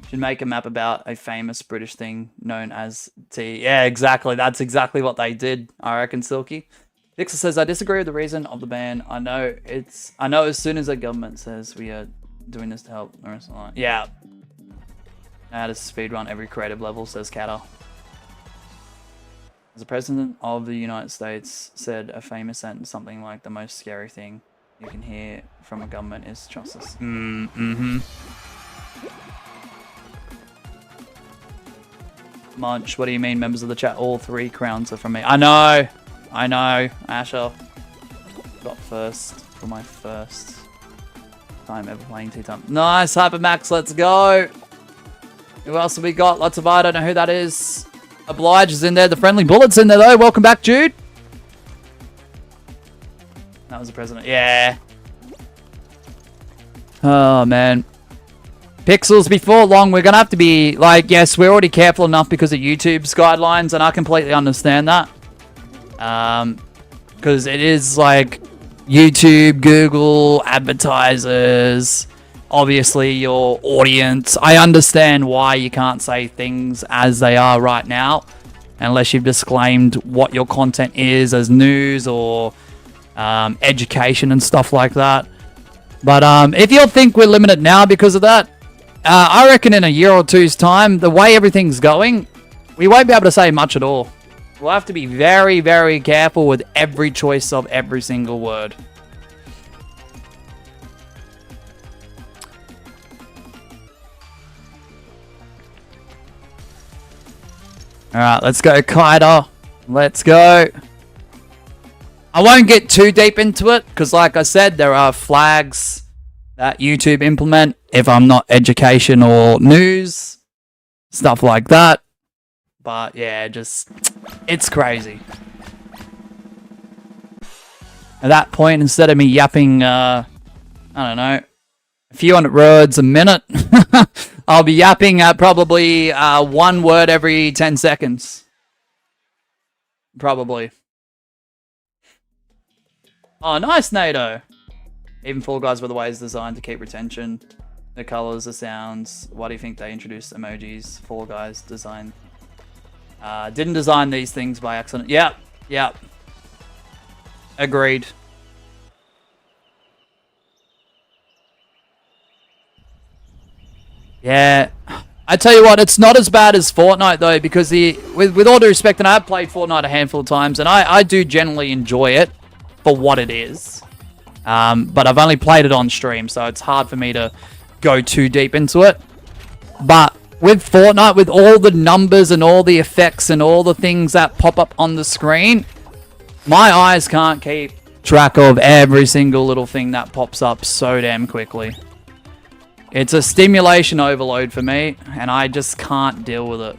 Should make a map about a famous British thing known as tea. Yeah, exactly. That's exactly what they did, I reckon, Silky. Dixon says, I disagree with the reason of the ban. I know as soon as the government says we are doing this to help. Yeah. How to speedrun every creative level, says Katter. As the President of the United States said a famous sentence, something like the most scary thing you can hear from a government is trust us. Munch, what do you mean, members of the chat? All 3 crowns are from me. I know, Asher. Got first for my first time ever playing Tea Time. Nice, Hypermax, let's go. Who else have we got? Lots of I don't know who that is. Oblige is in there. The Friendly Bullet's in there, though. Welcome back, Jude. That was the president. Yeah. Oh, man. Pixels, before long, we're going to have to be, like, yes, we're already careful enough because of YouTube's guidelines, and I completely understand that. Because it is, like, YouTube, Google, advertisers, obviously your audience. I understand why you can't say things as they are right now unless you've disclaimed what your content is as news or education and stuff like that. But if you think we're limited now because of that, I reckon in a year or two's time, the way everything's going, we won't be able to say much at all. We'll have to be very, very careful with every choice of every single word. Alright, let's go, Kaida. Let's go. I won't get too deep into it, because like I said, there are flags that YouTube implement if I'm not education or news. Stuff like that. But yeah, just, it's crazy. At that point, instead of me yapping, I don't know, a few hundred words a minute, I'll be yapping at probably 1 word every 10 seconds. Probably. Oh, nice, NATO. Even Fall Guys, by the way, is designed to keep retention. The colors, the sounds. Why do you think they introduced emojis? Four Guys design. Didn't design these things by accident. Yep. Yep. Agreed. Yeah. I tell you what, it's not as bad as Fortnite though, because with all due respect, and I have played Fortnite a handful of times, and I do generally enjoy it for what it is. But I've only played it on stream, so it's hard for me to go too deep into it. But with Fortnite, with all the numbers and all the effects and all the things that pop up on the screen, my eyes can't keep track of every single little thing that pops up so damn quickly. It's a stimulation overload for me, and I just can't deal with it.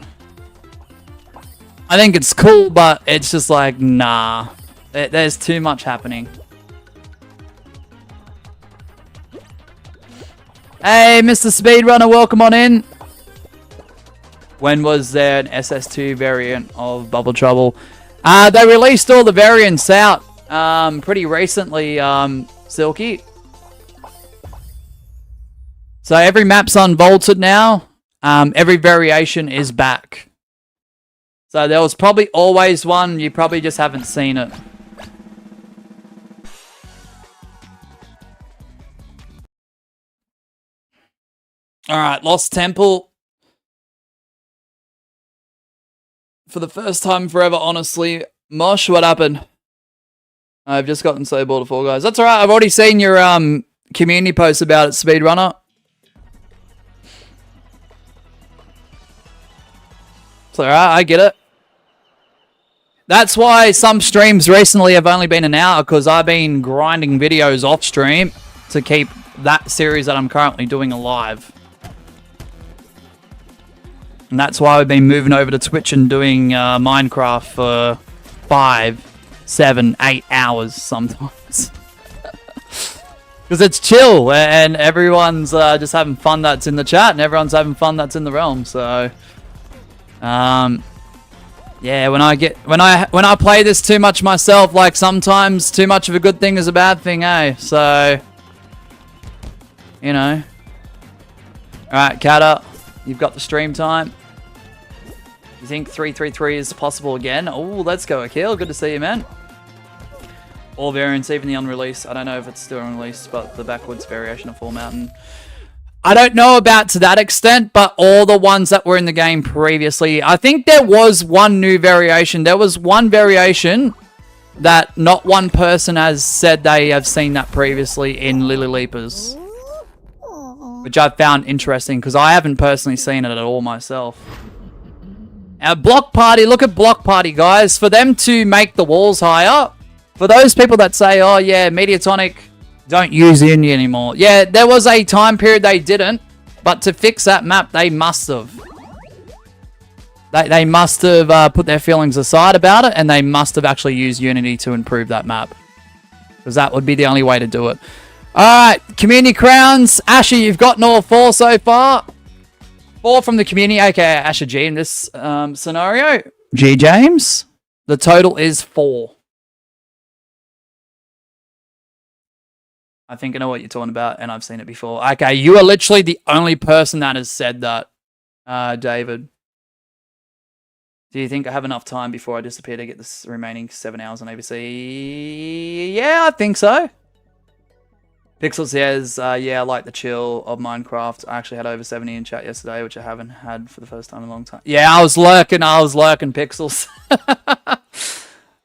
I think it's cool, but it's just like, nah. There's too much happening. Hey, Mr. Speedrunner, welcome on in. When was there an SS2 variant of Bubble Trouble? They released all the variants out pretty recently, Silky. So every map's unvaulted now. Every variation is back. So there was probably always one. You probably just haven't seen it. Alright, Lost Temple. For the first time forever, honestly. Mosh, what happened? I've just gotten so bored of Fall Guys. That's alright, I've already seen your community post about it, Speedrunner. It's alright, I get it. That's why some streams recently have only been an hour, because I've been grinding videos off stream to keep that series that I'm currently doing alive. And that's why we've been moving over to Twitch and doing Minecraft for 5, 7, 8 hours sometimes. Because it's chill, and everyone's just having fun that's in the chat, and everyone's having fun that's in the realm, so... yeah, when I play this too much myself, like sometimes too much of a good thing is a bad thing, eh? So, you know. Alright, Kata, you've got the stream time. You think 333 is possible again? Oh, let's go, Akil. Good to see you, man. All variants, even the unreleased. I don't know if it's still unreleased, but the backwards variation of Fall Mountain. I don't know about to that extent, but all the ones that were in the game previously. I think there was one new variation. There was one variation that not one person has said they have seen that previously in Lily Leapers. Which I found interesting, because I haven't personally seen it at all myself. Now, Block Party, look at Block Party, guys. For them to make the walls higher, for those people that say, oh yeah, Mediatonic don't use Unity anymore. Yeah, there was a time period they didn't, but to fix that map, they must have. They must have put their feelings aside about it, and they must have actually used Unity to improve that map. Because that would be the only way to do it. Alright, community crowns. Asher, you've gotten all 4 so far. 4 from the community, aka Asher G in this scenario. G James. The total is 4. I think I know what you're talking about, and I've seen it before. Okay, you are literally the only person that has said that, David. Do you think I have enough time before I disappear to get this remaining 7 hours on ABC? Yeah, I think so. Pixel says, yeah, I like the chill of Minecraft. I actually had over 70 in chat yesterday, which I haven't had for the first time in a long time. Yeah, I was lurking, Pixels.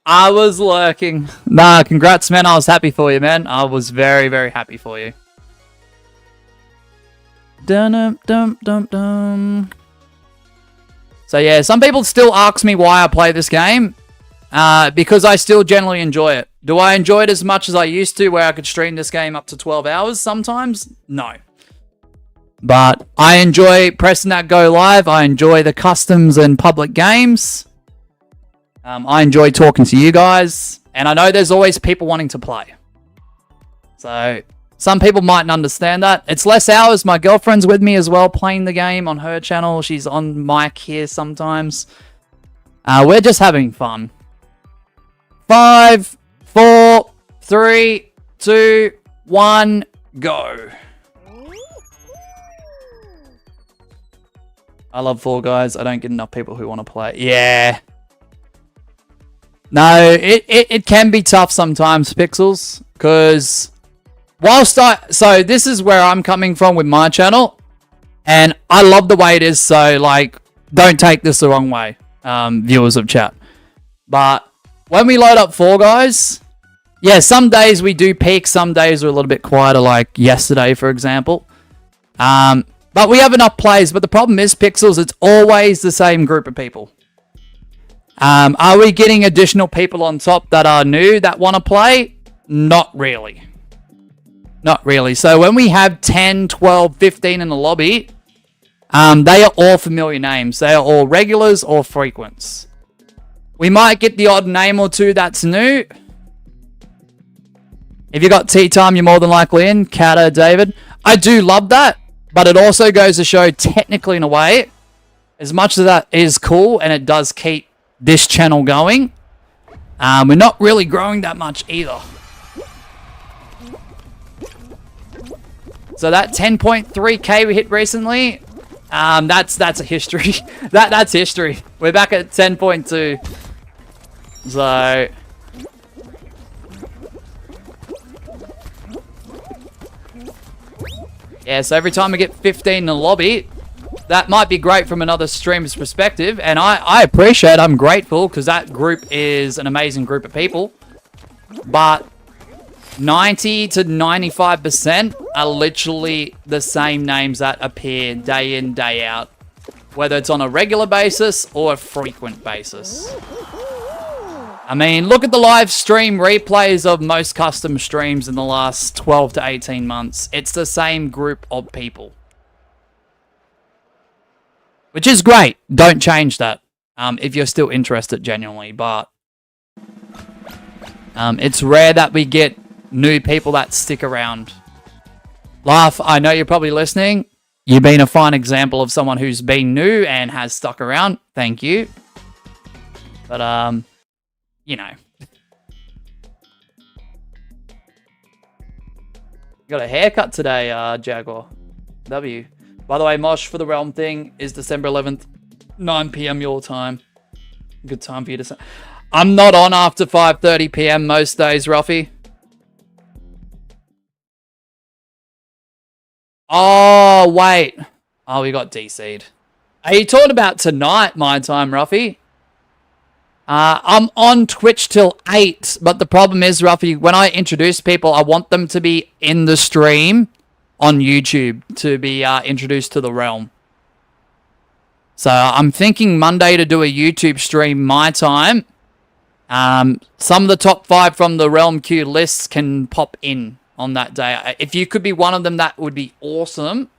I was lurking. Nah, congrats, man. I was happy for you, man. I was very, very happy for you. Dum-dum-dum-dum-dum. So, yeah, some people still ask me why I play this game. Because I still generally enjoy it. Do I enjoy it as much as I used to, where I could stream this game up to 12 hours sometimes? No. But I enjoy pressing that go live. I enjoy the customs and public games. I enjoy talking to you guys. And I know there's always people wanting to play. So, some people mightn't understand that. It's less hours. My girlfriend's with me as well, playing the game on her channel. She's on mic here sometimes. We're just having fun. 5, 4, 3, 2, 1, go. I love Fall Guys. I don't get enough people who want to play. Yeah. No, it can be tough sometimes, Pixels. Because so this is where I'm coming from with my channel. And I love the way it is. So, like, don't take this the wrong way, viewers of chat. But when we load up Fall Guys, yeah, some days we do peak. Some days are a little bit quieter, like yesterday, for example. But we have enough plays. But the problem is, Pixels, it's always the same group of people. Are we getting additional people on top that are new that want to play? Not really. Not really. So when we have 10, 12, 15 in the lobby, they are all familiar names. They are all regulars or frequents. We might get the odd name or two that's new. If you got tea time, you're more than likely in. Kata, David. I do love that. But it also goes to show, technically in a way, as much as that is cool and it does keep this channel going, we're not really growing that much either. So that 10.3k we hit recently, that's a history. that's history. We're back at 10.2. So yeah, so every time we get 15 in the lobby, that might be great from another streamer's perspective. And I appreciate, I'm grateful, because that group is an amazing group of people. But 90 to 95% are literally the same names that appear day in, day out. Whether it's on a regular basis or a frequent basis. I mean, look at the live stream replays of most custom streams in the last 12 to 18 months. It's the same group of people. Which is great. Don't change that. If you're still interested genuinely. But it's rare that we get new people that stick around. Laugh, I know you're probably listening. You've been a fine example of someone who's been new and has stuck around. Thank you. But, you know. You got a haircut today, Jaguar. W. By the way, Mosh, for the Realm thing is December 11th, 9 p.m. your time. Good time for you to say. I'm not on after 5:30 p.m. most days, Ruffy. Oh, wait. Oh, we got DC'd. Are you talking about tonight, my time, Ruffy? I'm on Twitch till 8, but the problem is, Ruffy, when I introduce people, I want them to be in the stream on YouTube to be introduced to the Realm. So I'm thinking Monday to do a YouTube stream my time. Some of the top 5 from the Realm Q lists can pop in on that day. If you could be one of them, that would be awesome.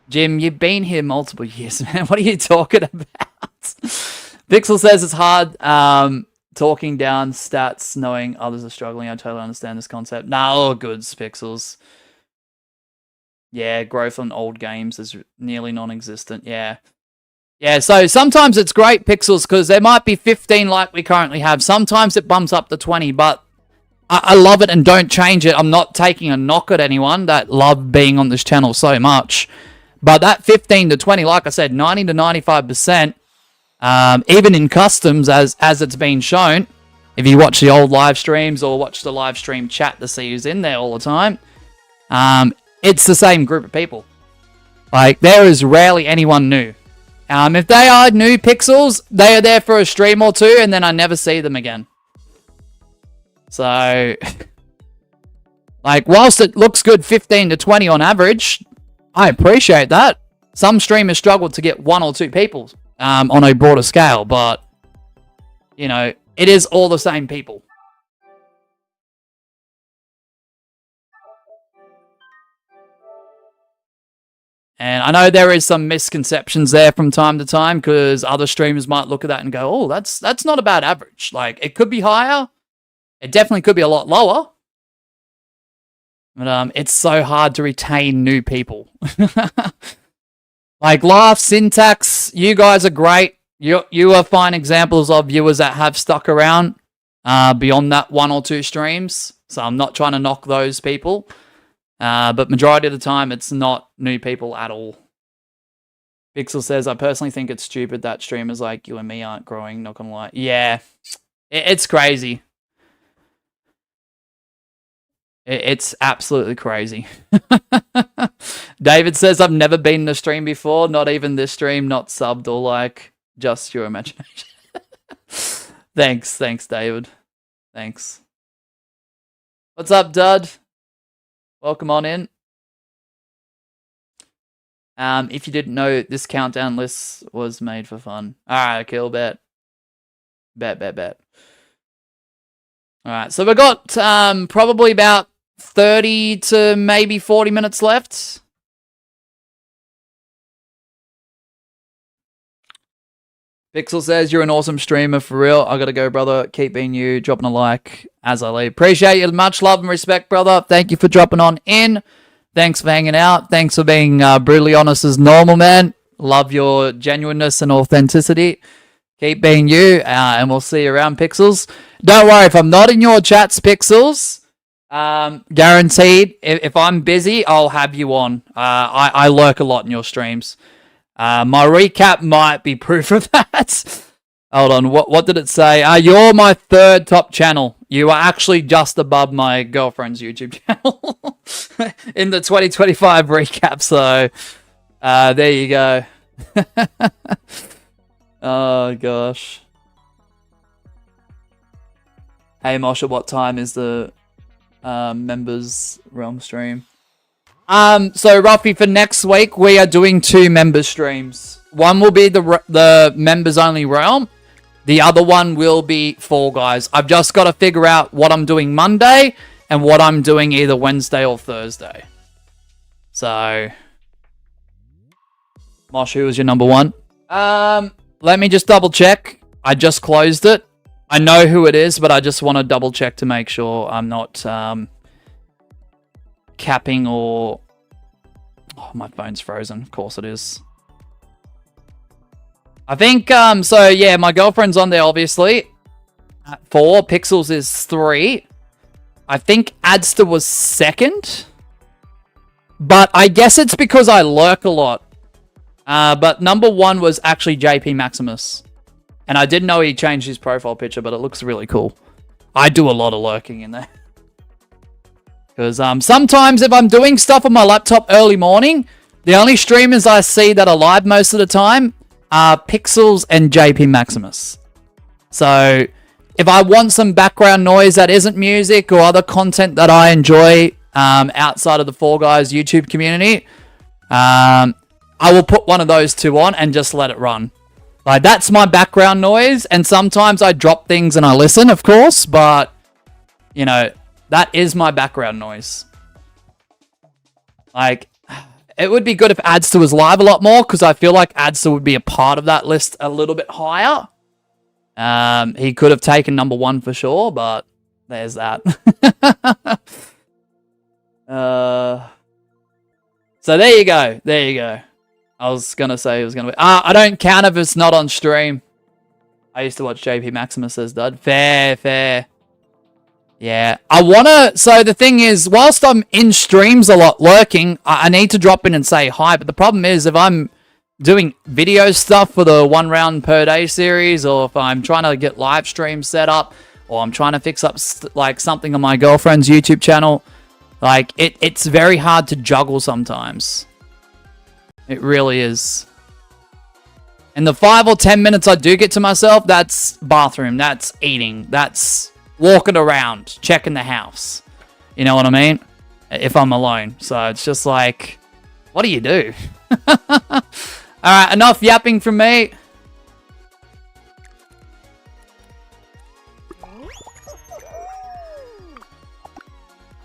Jim, you've been here multiple years, man. What are you talking about? Pixel says it's hard talking down stats knowing others are struggling. I totally understand this concept. Nah, all goods, Pixels. Yeah, growth on old games is nearly non-existent. Yeah. Yeah, so sometimes it's great, Pixels, because there might be 15 like we currently have. Sometimes it bumps up to 20, but I love it and don't change it. I'm not taking a knock at anyone that love being on this channel so much. But that 15 to 20, like I said, 90 to 95%, even in customs, as it's been shown, if you watch the old live streams or watch the live stream chat to see who's in there all the time, it's the same group of people. Like, there is rarely anyone new. If they are new Pixels, they are there for a stream or two, and then I never see them again. So, like, whilst it looks good 15 to 20 on average, I appreciate that. Some streamers struggle to get 1 or 2 people on a broader scale, but, you know, it is all the same people. And I know there is some misconceptions there from time to time, because other streamers might look at that and go, oh, that's not a bad average. Like, it could be higher. It definitely could be a lot lower. But it's so hard to retain new people. Like, Laugh, Syntax, you guys are great. You are fine examples of viewers that have stuck around beyond that 1 or 2 streams. So I'm not trying to knock those people. But majority of the time, it's not new people at all. Pixel says, I personally think it's stupid that streamers like you and me aren't growing, not gonna lie. Yeah, it's crazy. It's absolutely crazy. David says, I've never been in a stream before, not even this stream, not subbed or like, just your imagination. Thanks, David. Thanks. What's up, Dud? Welcome on in. If you didn't know, this countdown list was made for fun. Alright, kill bet. Bet. Alright, so we got probably about 30 to maybe 40 minutes left. Pixel says, you're an awesome streamer, for real. I gotta go, brother. Keep being you. Dropping a like as I leave. Appreciate you. Much love and respect, brother. Thank you for dropping on in. Thanks for hanging out. Thanks for being brutally honest as normal, man. Love your genuineness and authenticity. Keep being you, and we'll see you around, Pixels. Don't worry, if I'm not in your chats, Pixels, guaranteed, if I'm busy, I'll have you on. I lurk a lot in your streams. My recap might be proof of that. Hold on, what did it say? You're my third top channel. You are actually just above my girlfriend's YouTube channel in the 2025 recap, so there you go. Oh, gosh. Hey, Moshe, what time is the members realm stream? So roughly for next week, we are doing 2 members streams. One will be the members only realm. The other one will be Fall Guys. I've just got to figure out what I'm doing Monday and what I'm doing either Wednesday or Thursday. So, Mosh, who was your number 1? Let me just double check. I just closed it. I know who it is, but I just want to double check to make sure I'm not capping or... Oh, my phone's frozen. Of course it is. I think, so yeah, my girlfriend's on there, obviously. At 4. Pixels is 3. I think Adster was 2nd. But I guess it's because I lurk a lot. But number 1 was actually JP Maximus. And I didn't know he changed his profile picture, but it looks really cool. I do a lot of lurking in there. Because sometimes if I'm doing stuff on my laptop early morning, the only streamers I see that are live most of the time are Pixels and JP Maximus. So if I want some background noise that isn't music or other content that I enjoy outside of the Fall Guys YouTube community, I will put one of those 2 on and just let it run. Like, that's my background noise, and sometimes I drop things and I listen, of course, but, you know, that is my background noise. Like, it would be good if Adster was live a lot more, because I feel like Adster would be a part of that list a little bit higher. He could have taken number 1 for sure, but there's that. So there you go. There you go. I was going to say it was going to be... I don't count if it's not on stream. I used to watch JP Maximus as Dud. Fair. Yeah. I want to... So the thing is, whilst I'm in streams a lot lurking, I need to drop in and say hi. But the problem is, if I'm doing video stuff for the 1 round per day series, or if I'm trying to get live streams set up, or I'm trying to fix up like something on my girlfriend's YouTube channel, like it's very hard to juggle sometimes. It really is. And the 5 or 10 minutes I do get to myself, that's bathroom, that's eating, that's walking around, checking the house. You know what I mean? If I'm alone. So it's just like, what do you do? Alright, enough yapping from me.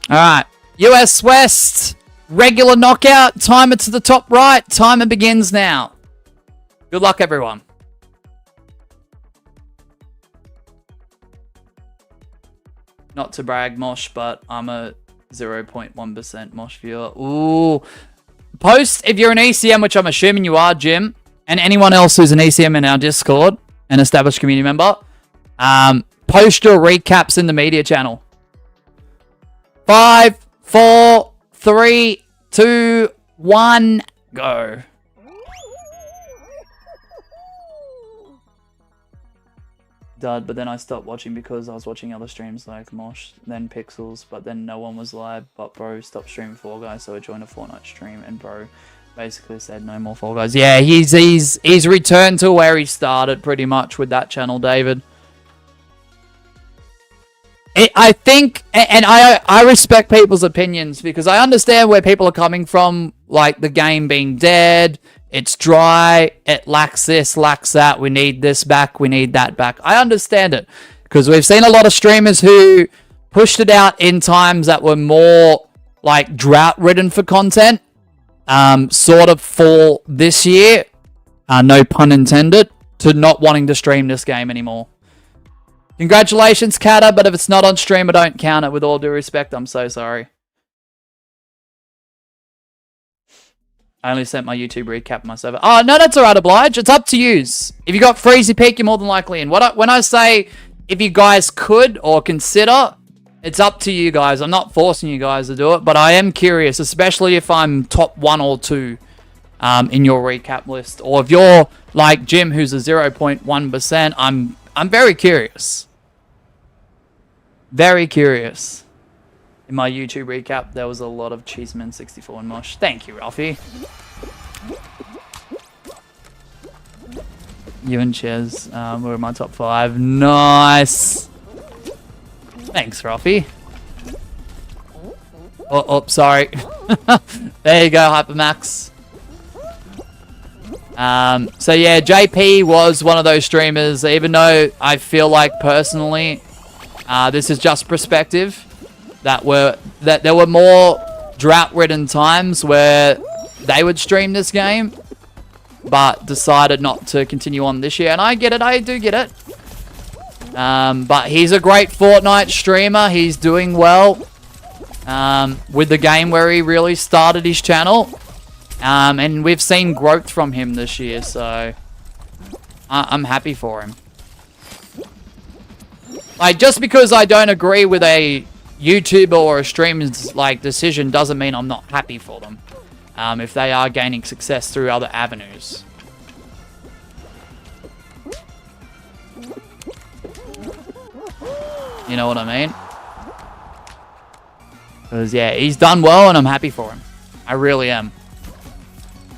Alright, US West. Regular knockout, timer to the top right, timer begins now. Good luck, everyone. Not to brag, Mosh, but I'm a 0.1% Mosh viewer. Ooh. Post, if you're an ECM, which I'm assuming you are, Jim, and anyone else who's an ECM in our Discord, an established community member, post your recaps in the media channel. 5, 4, 3, 2, 1, go. dud, but then I stopped watching because I was watching other streams like Mosh, then Pixels, but then no one was live. But bro stopped streaming Fall Guys, so I joined a Fortnite stream, and bro basically said no more Fall Guys. Yeah, he's returned to where he started pretty much with that channel, David. I think, and I respect people's opinions because I understand where people are coming from, like the game being dead, it's dry, it lacks this, lacks that, we need this back, we need that back. I understand it because we've seen a lot of streamers who pushed it out in times that were more like drought-ridden for content, sort of for this year, no pun intended, to not wanting to stream this game anymore. Congratulations, Kata, but if it's not on stream, I don't count it. With all due respect, I'm so sorry. I only sent my YouTube recap myself. Oh, no, that's alright, Oblige. It's up to yous. If you got Freezy Peak, you're more than likely in. When I say if you guys could or consider, it's up to you guys. I'm not forcing you guys to do it, but I am curious, especially if I'm top 1 or 2 in your recap list. Or if you're like Jim, who's a 0.1%, I'm very curious. Very curious. In my YouTube recap, there was a lot of Cheeseman64 and Mosh. Thank you, Ralphie. You and Ches were in my top 5. Nice. Thanks, Ralphie. Oh, sorry. There you go, Hypermax. So yeah, JP was one of those streamers, even though I feel like personally, this is just perspective, that there were more drought-ridden times where they would stream this game, but decided not to continue on this year. And I get it, I do get it. But he's a great Fortnite streamer. He's doing well with the game where he really started his channel. And we've seen growth from him this year, so I'm happy for him. Like, just because I don't agree with a YouTuber or a streamer's like decision doesn't mean I'm not happy for them. If they are gaining success through other avenues. You know what I mean? Because, yeah, he's done well and I'm happy for him. I really am.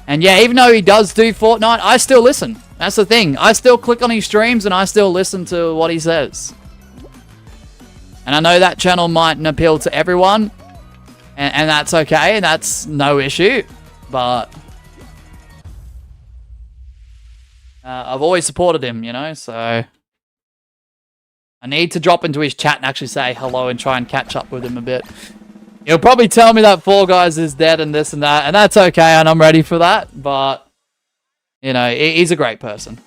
And, yeah, even though he does do Fortnite, I still listen. That's the thing. I still click on his streams and I still listen to what he says. And I know that channel mightn't appeal to everyone. And that's okay. That's no issue. But I've always supported him, you know, so I need to drop into his chat and actually say hello and try and catch up with him a bit. He'll probably tell me that Fall Guys is dead and this and that, and that's okay, and I'm ready for that, but, you know, he's a great person.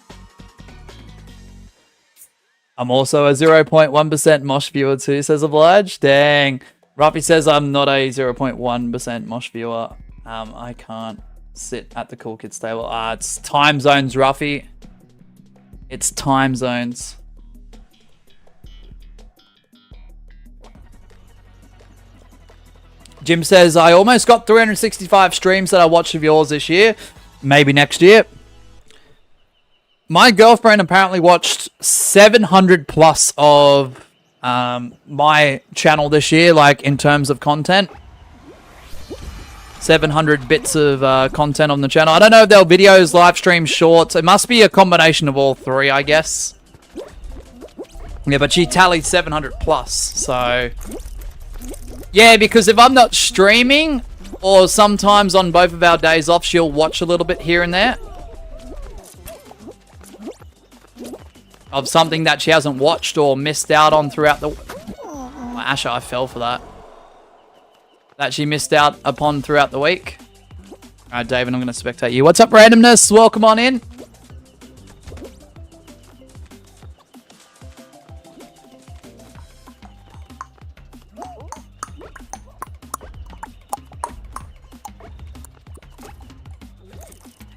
I'm also a 0.1% Mosh viewer too, says Oblige. Dang. Ruffy says I'm not a 0.1% Mosh viewer. I can't sit at the Cool Kids table. It's time zones, Ruffy. It's time zones. Jim says, I almost got 365 streams that I watched of yours this year. Maybe next year. My girlfriend apparently watched 700 plus of my channel this year, like in terms of content. 700 bits of content on the channel. I don't know if they're videos, live streams, shorts. It must be a combination of all three, I guess. Yeah, but she tallied 700 plus, so... Yeah, because if I'm not streaming, or sometimes on both of our days off, she'll watch a little bit here and there. Of something that she hasn't watched or missed out on throughout the... Oh, Asher, I fell for that. That she missed out upon throughout the week. Alright, David, I'm going to spectate you. What's up, randomness? Welcome on in.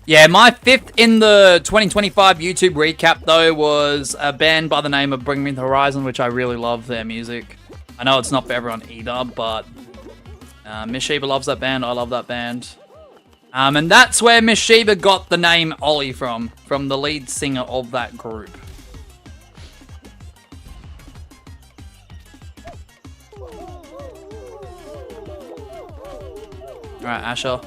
Yeah, my fifth in the 2025 YouTube recap, though, was a band by the name of Bring Me the Horizon, which I really love their music. I know it's not for everyone either, but Miss Sheba loves that band. I love that band. And that's where Miss Sheba got the name Ollie from the lead singer of that group. Alright, Asher.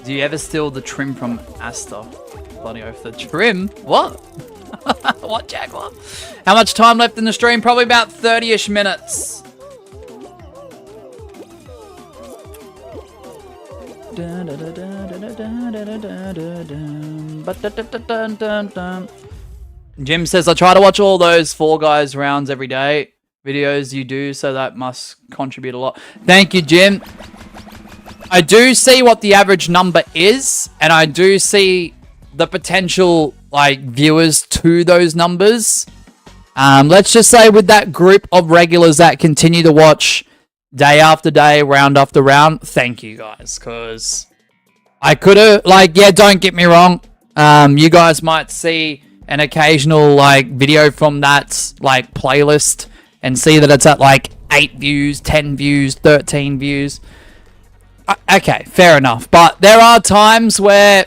Do you ever steal the trim from Asta? Bloody oath, the trim? What? What, Jaguar? How much time left in the stream? Probably about 30-ish minutes. Jim says, I try to watch all those Fall Guys rounds every day. Videos you do, so that must contribute a lot. Thank you, Jim. I do see what the average number is, and I do see the potential, like, viewers to those numbers. Let's just say with that group of regulars that continue to watch day after day, round after round, thank you guys, because I could have, like, yeah, don't get me wrong. You guys might see an occasional, like, video from that, like, playlist and see that it's at, like, 8 views, 10 views, 13 views. Okay, fair enough. But there are times where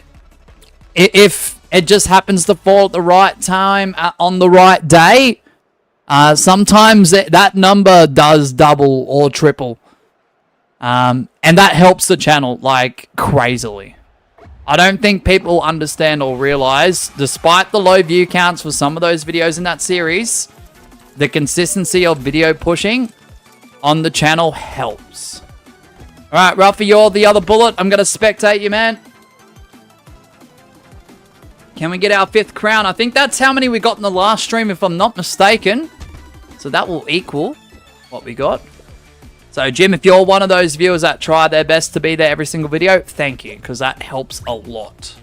if it just happens to fall at the right time on the right day, sometimes that number does double or triple. And that helps the channel, like, crazily. I don't think people understand or realize, despite the low view counts for some of those videos in that series, the consistency of video pushing on the channel helps. Alright, Ruffy, you're the other bullet. I'm going to spectate you, man. Can we get our 5th crown? I think that's how many we got in the last stream, if I'm not mistaken. So that will equal what we got. So, Jim, if you're one of those viewers that try their best to be there every single video, thank you, because that helps a lot.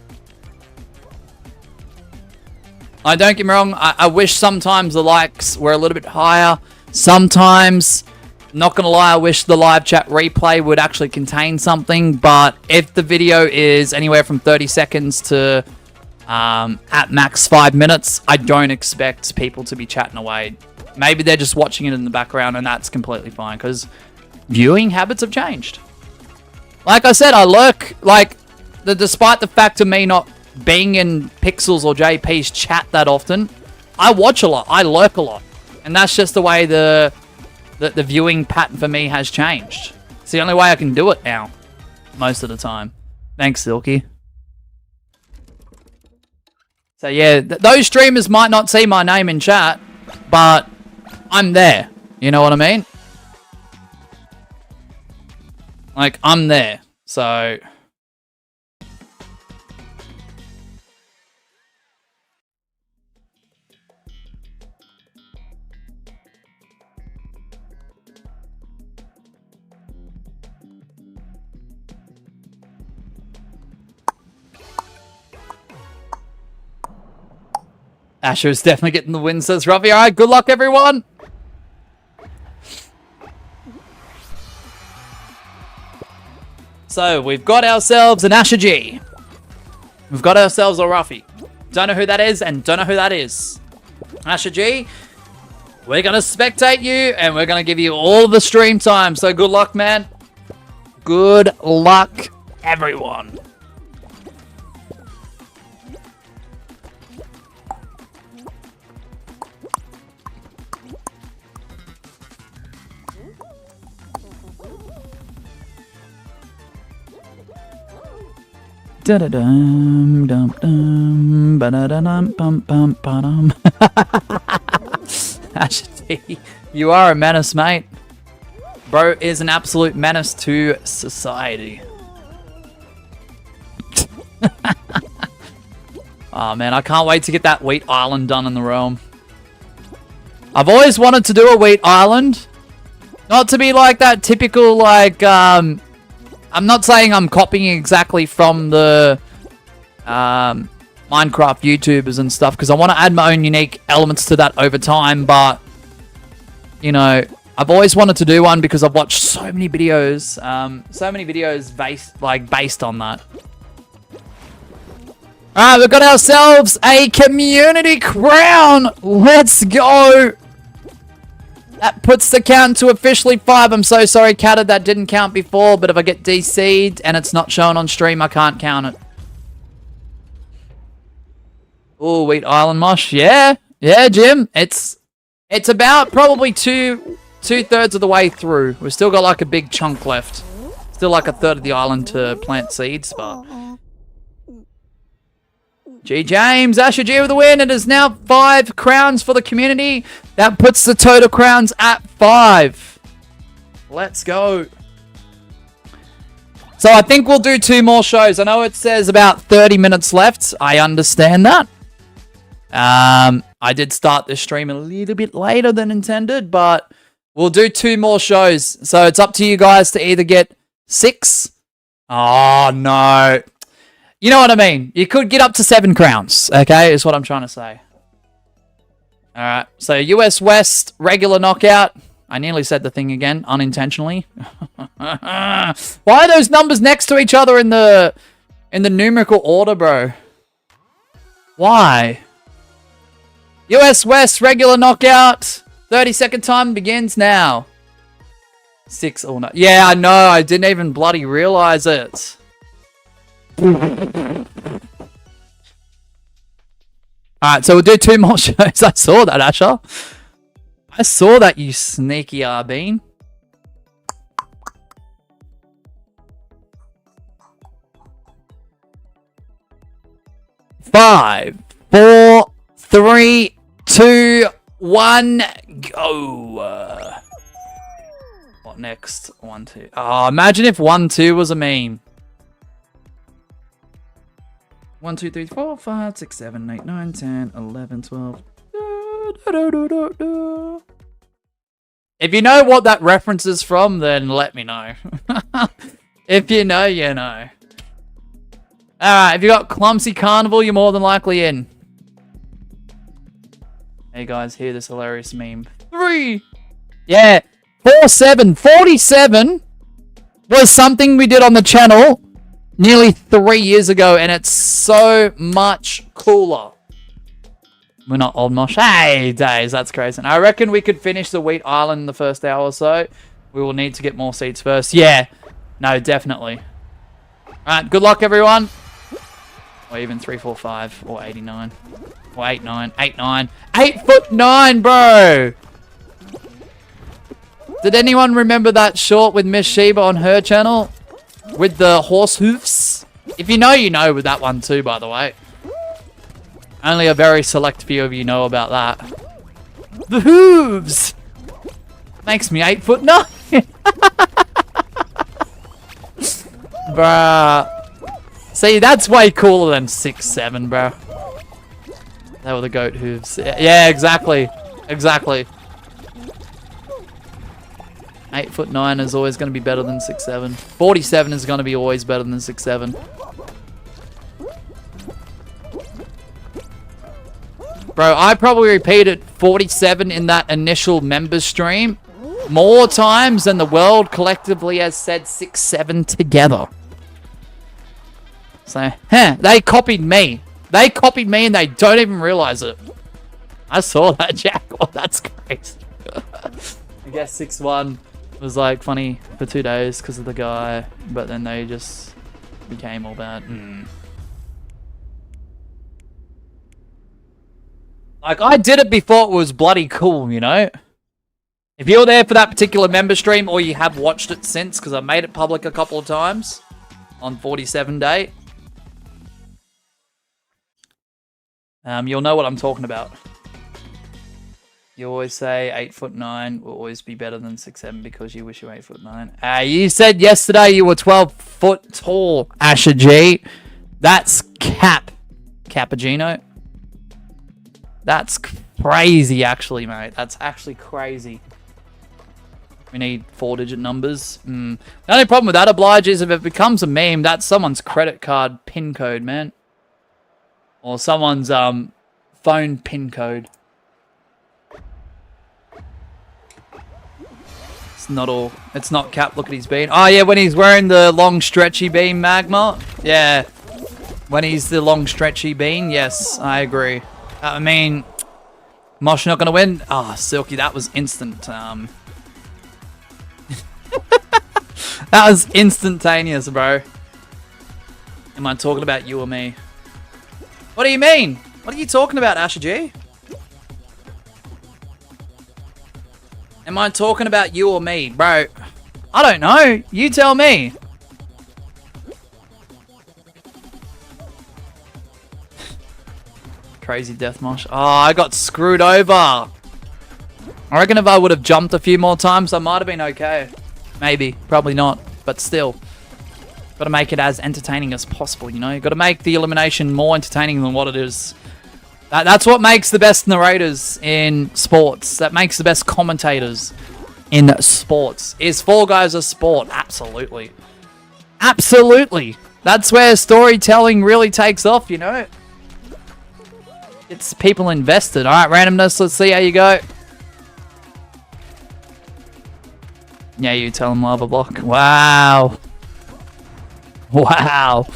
Don't get me wrong, I wish sometimes the likes were a little bit higher. Sometimes, not going to lie, I wish the live chat replay would actually contain something. But if the video is anywhere from 30 seconds to at max 5 minutes, I don't expect people to be chatting away. Maybe they're just watching it in the background, and that's completely fine, because viewing habits have changed. Like I said, I lurk, like, despite the fact of me not being in Pixels or JP's chat that often, I watch a lot, I lurk a lot. And that's just the way the viewing pattern for me has changed. It's the only way I can do it now, most of the time. Thanks, Silky. So yeah, those streamers might not see my name in chat, but I'm there. You know what I mean? Like, I'm there. So... Asher is definitely getting the win, says Ruffy. Alright, good luck, everyone! So, we've got ourselves an Asher G. We've got ourselves a Ruffy. Don't know who that is, and don't know who that is. Asher G, we're going to spectate you, and we're going to give you all the stream time. So, good luck, man. Good luck, everyone. Da-da-dum, dum-dum, ba-da-da-dum, bum-bum-ba-dum. Asher T, you are a menace, mate. Bro is an absolute menace to society. Oh, man, I can't wait to get that Wheat Island done in the realm. I've always wanted to do a Wheat Island. Not to be like that typical, like, I'm not saying I'm copying exactly from the Minecraft YouTubers and stuff, because I want to add my own unique elements to that over time, but, you know, I've always wanted to do one because I've watched so many videos, based on that. Alright, we've got ourselves a community crown! Let's go! That puts the count to officially 5. I'm so sorry, Katta, that didn't count before, but if I get DC'd and it's not shown on stream, I can't count it. Oh, Wheat Island Mosh. Yeah. Yeah, Jim. It's about probably two 2/3 of the way through. We've still got like a big chunk left. Still like a third of the island to plant seeds, but... G James, Asher G with the win. It is now 5 crowns for the community. That puts the total crowns at 5. Let's go. So I think we'll do 2 more shows. I know it says about 30 minutes left. I understand that. I did start this stream a little bit later than intended, but we'll do 2 more shows. So it's up to you guys to either get 6. Oh, no. You know what I mean? You could get up to 7 crowns, okay, is what I'm trying to say. Alright, so US West, regular knockout. I nearly said the thing again, unintentionally. Why are those numbers next to each other in the numerical order, bro? Why? US West, regular knockout. 30-second time begins now. 6 or no. Yeah, I know. I didn't even bloody realize it. Alright, so we'll do 2 more shows. I saw that, Asher. I saw that, you sneaky bean. Five, 4, 3, 2, 1, go. What next? 1, 2. Oh, imagine if 1, 2 was a meme. 1, 2, 3, 4, 5, 6, 7, 8, 9, 10, 11, 12. If you know what that reference is from, then let me know. If you know, you know. Alright, if you got Clumsy Carnival, you're more than likely in. Hey guys, hear this hilarious meme. 3! Yeah, 47. 47 was something we did on the channel nearly 3 years ago, and it's so much cooler. We're not old mosh. Hey, days, that's crazy. I reckon we could finish the Wheat Island in the first hour or so. We will need to get more seeds first. Yeah, no, definitely. Alright, good luck, everyone. Or even 3, 4, 5, or 89. Or 8, 9, 8, 9. 8'9", bro! Did anyone remember that short with Miss Sheba on her channel? With the horse hoofs? If you know with that one too, by the way. Only a very select few of you know about that. The hooves! Makes me 8'9". Bruh. See, that's way cooler than 6'7", bro. They were the goat hooves. Yeah, exactly. Exactly. 8'9" is always going to be better than 6'7". 47 is going to be always better than 6'7". Bro, I probably repeated 47 in that initial member stream more times than the world collectively has said 6'7" together. So, they copied me. They copied me and they don't even realize it. I saw that, Jack. Oh, that's crazy. I guess 6'1" was like funny for 2 days because of the guy, but then they just became all bad. Like, I did it before it was bloody cool, you know? If you're there for that particular member stream or you have watched it since, because I made it public a couple of times on 47 day, you'll know what I'm talking about. You always say 8'9" will always be better than 6'7" because you wish you were 8'9". You said yesterday you were 12 foot tall, Asher G. That's Cappuccino. That's crazy, actually, mate. That's actually crazy. We need 4-digit numbers. The only problem with that, Oblige, is if it becomes a meme, that's someone's credit card PIN code, man. Or someone's phone PIN code. It's not all. It's not Cap. Look at his bean. Oh, yeah, when he's wearing the long, stretchy bean, Magma. Yeah. When he's the long, stretchy bean, yes, I agree. I mean, Mosh not going to win. Oh, Silky, that was instant. That was instantaneous, bro. Am I talking about you or me? What do you mean? What are you talking about, Asher G? Am Am I talking about you or me? Bro, I don't know. You tell me. Crazy death mosh. Oh, I got screwed over. I reckon if I would have jumped a few more times, I might have been okay. Maybe. Probably not. But still. Got to make it as entertaining as possible, you know? You got to make the elimination more entertaining than what it is. That's what makes the best narrators in sports. That makes the best commentators in sports. Is Fall Guys a sport? Absolutely. Absolutely. That's where storytelling really takes off, you know? It's people invested. Alright, randomness. Let's see how you go. Yeah, you tell him lava block. Wow. Wow.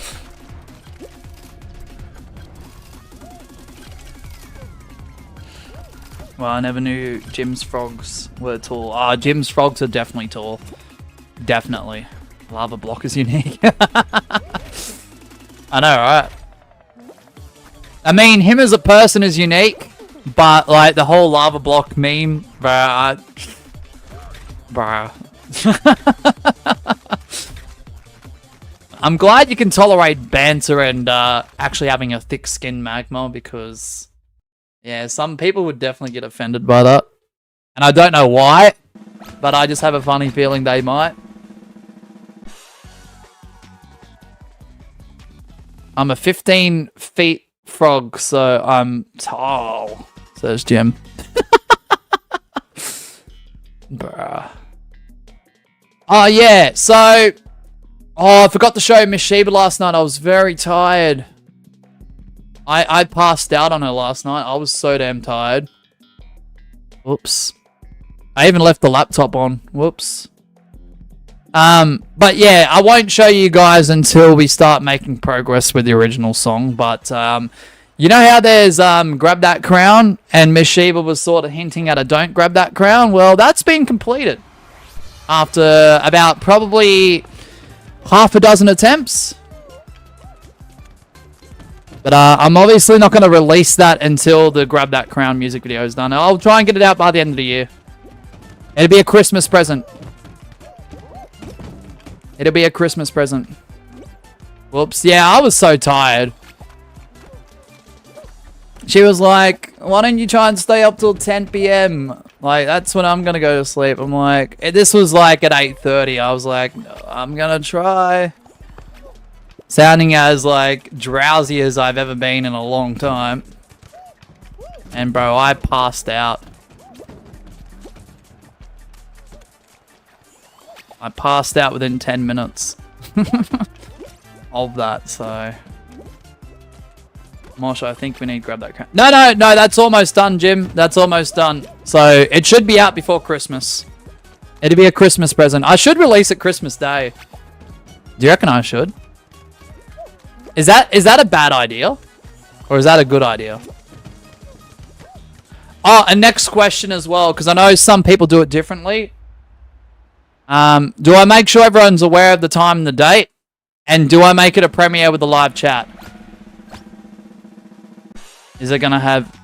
Well, I never knew Jim's frogs were tall. Ah, Jim's frogs are definitely tall. Definitely. Lava block is unique. I know, right? I mean, him as a person is unique, but like the whole lava block meme, bruh. Bruh. I'm glad you can tolerate banter and actually having a thick skin, Magma, because yeah, some people would definitely get offended by that. And I don't know why, but I just have a funny feeling they might. I'm a 15 feet frog, so I'm tall, says Jim. Bruh. Oh, yeah, so... Oh, I forgot to show Miss Sheba last night. I was very tired. I passed out on her last night. I was so damn tired. Whoops. I even left the laptop on. Whoops. But yeah, I won't show you guys until we start making progress with the original song. But, you know how there's, Grab That Crown? And Miss Sheba was sort of hinting at a Don't Grab That Crown? Well, that's been completed. After about probably half a dozen attempts. But I'm obviously not going to release that until the Grab That Crown music video is done. I'll try and get it out by the end of the year. It'll be a Christmas present. It'll be a Christmas present. Whoops. Yeah, I was so tired. She was like, why don't you try and stay up till 10 p.m.? Like, that's when I'm going to go to sleep. I'm like, this was like at 8:30. I was like, no, I'm going to try. Sounding as like drowsy as I've ever been in a long time. And bro, I passed out. I passed out within 10 minutes of that, so... Mosh, I think we need to grab that crown. No, that's almost done, Jim. That's almost done. So, it should be out before Christmas. It'll be a Christmas present. I should release it Christmas Day. Do you reckon I should? Is that a bad idea? Or is that a good idea? Oh, and next question as well, because I know some people do it differently. Do I make sure everyone's aware of the time and the date? And do I make it a premiere with a live chat? Is it going to have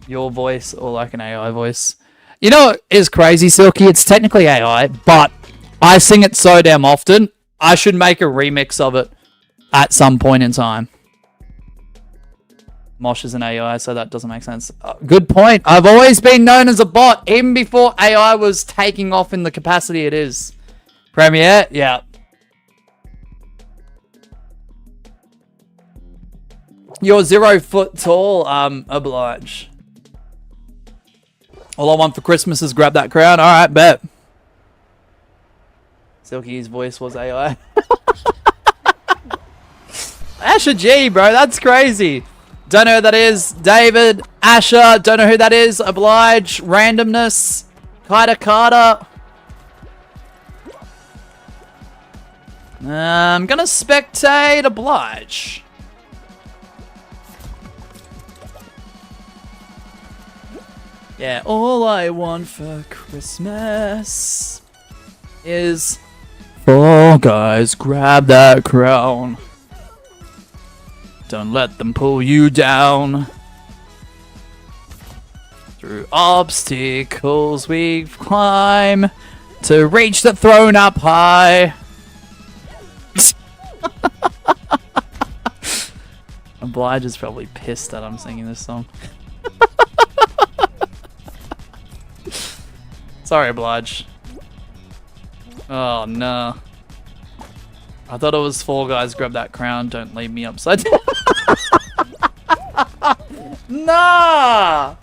your voice or like an AI voice? You know what is crazy, Silky? It's technically AI, but I sing it so damn often, I should make a remix of it at some point in time. Mosh is an AI, so that doesn't make sense. Good point. I've always been known as a bot, even before AI was taking off in the capacity it is. Premiere? Yeah. You're 0 foot tall, oblige. All I want for Christmas is grab that crown. Alright, bet. Silky's voice was AI. Asher G, bro, that's crazy. Don't know who that is. David, Asher, don't know who that is. Oblige, randomness, Kaita Carter. I'm gonna spectate Oblige. Yeah, all I want for Christmas is Fall Guys, grab that crown. Don't let them pull you down. Through obstacles we climb to reach the throne up high. Oblige is probably pissed that I'm singing this song. Sorry, Oblige. Oh, no. I thought it was Fall Guys grab that crown, don't leave me upside down. Nah!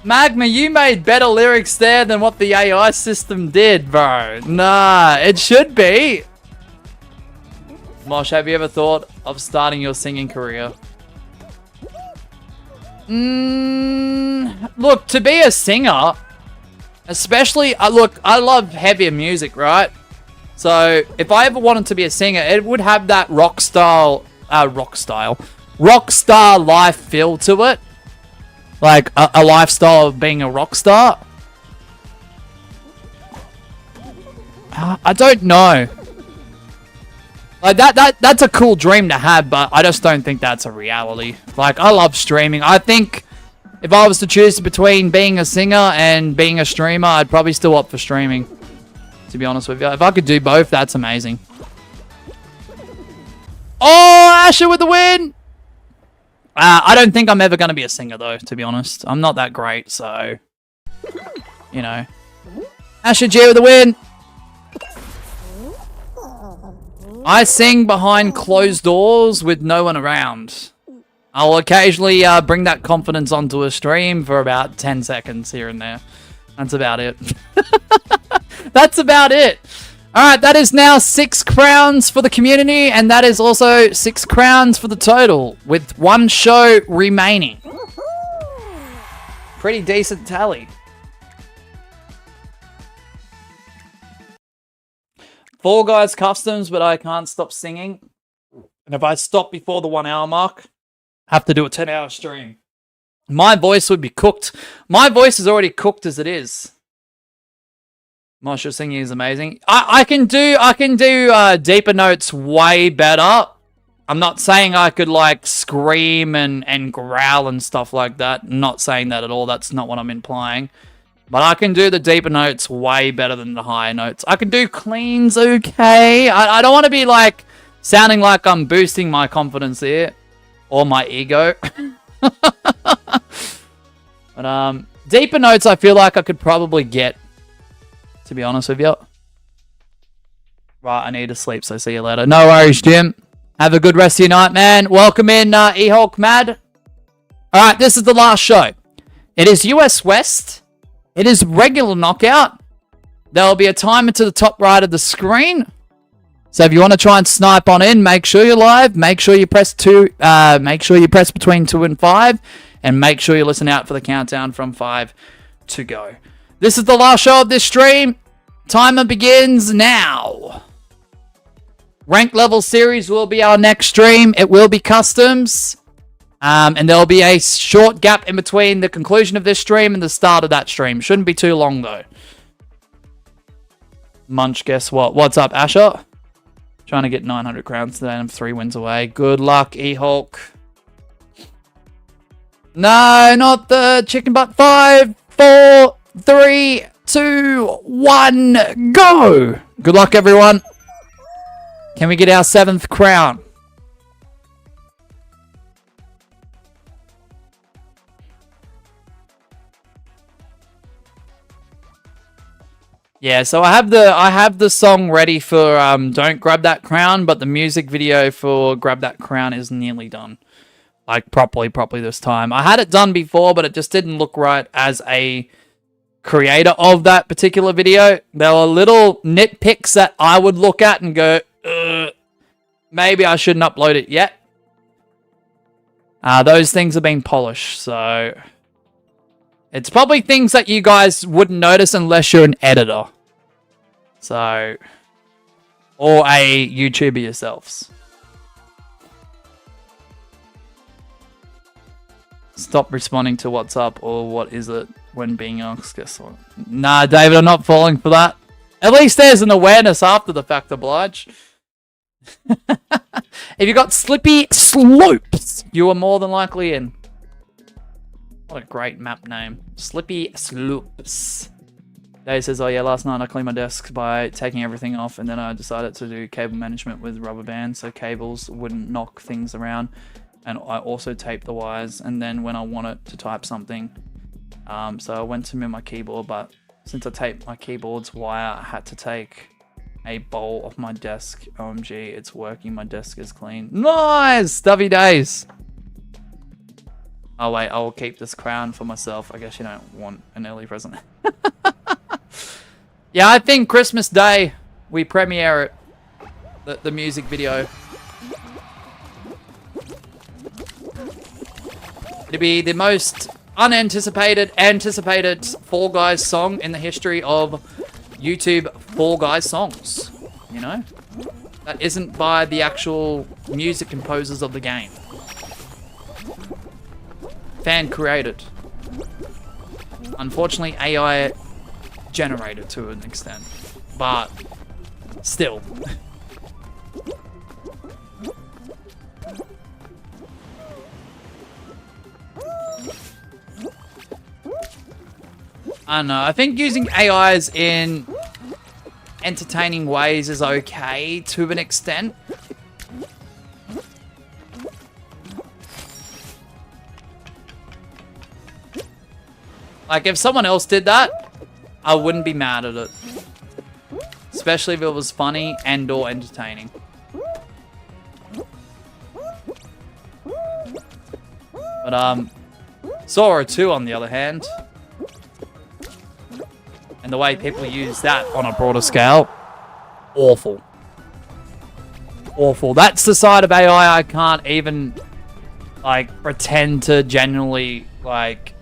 Magma, you made better lyrics there than what the AI system did, bro. Nah, it should be. Mosh, have you ever thought of starting your singing career? Look, to be a singer, especially, look, I love heavier music, right? So, if I ever wanted to be a singer, it would have that rock star life feel to it. Like, a lifestyle of being a rock star. I don't know. Like, that's a cool dream to have, but I just don't think that's a reality. Like, I love streaming. I think if I was to choose between being a singer and being a streamer, I'd probably still opt for streaming. To be honest with you. If I could do both, that's amazing. Oh, Asher with the win! I don't think I'm ever going to be a singer, though, to be honest. I'm not that great, so... You know. Asher G with the win! I sing behind closed doors with no one around. I'll occasionally bring that confidence onto a stream for about 10 seconds here and there. That's about it. That's about it. Alright, that is now 6 crowns for the community, and that is also 6 crowns for the total, with 1 show remaining. Pretty decent tally. Fall Guys customs, but I can't stop singing. And if I stop before the 1 hour mark, I have to do a 10-hour stream. My voice would be cooked. My voice is already cooked as it is. Marshall singing is amazing. I can do deeper notes way better. I'm not saying I could like scream and growl and stuff like that. I'm not saying that at all. That's not what I'm implying. But I can do the deeper notes way better than the higher notes. I can do cleans okay. I don't want to be like sounding like I'm boosting my confidence here or my ego. But deeper notes I feel like I could probably get, to be honest with you. Right, I need to sleep, so see you later. No worries, Jim. Have a good rest of your night, man. Welcome in, E-Hulk Mad. Alright, this is the last show. It is US West. It is regular knockout. There will be a timer to the top right of the screen. So if you want to try and snipe on in, make sure you're live. Make sure you press between 2 and 5. And make sure you listen out for the countdown from 5 to go. This is the last show of this stream. Timer begins now. Rank level series will be our next stream. It will be customs. And there'll be a short gap in between the conclusion of this stream and the start of that stream. Shouldn't be too long, though. Munch, guess what? What's up, Asher? Trying to get 900 crowns today and I'm 3 wins away. Good luck, E-Hulk. No, not the chicken butt. 5, 4, 3, 2, 1, go! Good luck, everyone. Can we get our 7th crown? Yeah, so I have the song ready for Don't Grab That Crown, but the music video for Grab That Crown is nearly done. Like, properly this time. I had it done before, but it just didn't look right as a creator of that particular video. There were little nitpicks that I would look at and go, maybe I shouldn't upload it yet. Those things are being polished, so... It's probably things that you guys wouldn't notice unless you're an editor. So... Or a YouTuber yourselves. Stop responding to what's up or what is it when being asked. Guess what? Nah, David, I'm not falling for that. At least there's an awareness after the fact, Oblige. If you got slippy slopes, you are more than likely in. What a great map name. Slippy Sloops. Dave says, oh yeah, last night I cleaned my desk by taking everything off, and then I decided to do cable management with rubber bands so cables wouldn't knock things around. And I also taped the wires, and then when I wanted to type something, so I went to move my keyboard, but since I taped my keyboard's wire, I had to take a bowl off my desk. OMG, it's working, my desk is clean. Nice! Stubby days! Oh wait, I will keep this crown for myself. I guess you don't want an early present. Yeah, I think Christmas Day, we premiere it. The music video. It'll be the most anticipated Fall Guys song in the history of YouTube Fall Guys songs. You know? That isn't by the actual music composers of the game. Fan created. Unfortunately, AI generated to an extent. But still. I don't know. I think using AIs in entertaining ways is okay to an extent. Like, if someone else did that, I wouldn't be mad at it. Especially if it was funny and or entertaining. But, Sora 2, on the other hand, and the way people use that on a broader scale, awful. Awful. That's the side of AI I can't even, like, pretend to genuinely, like,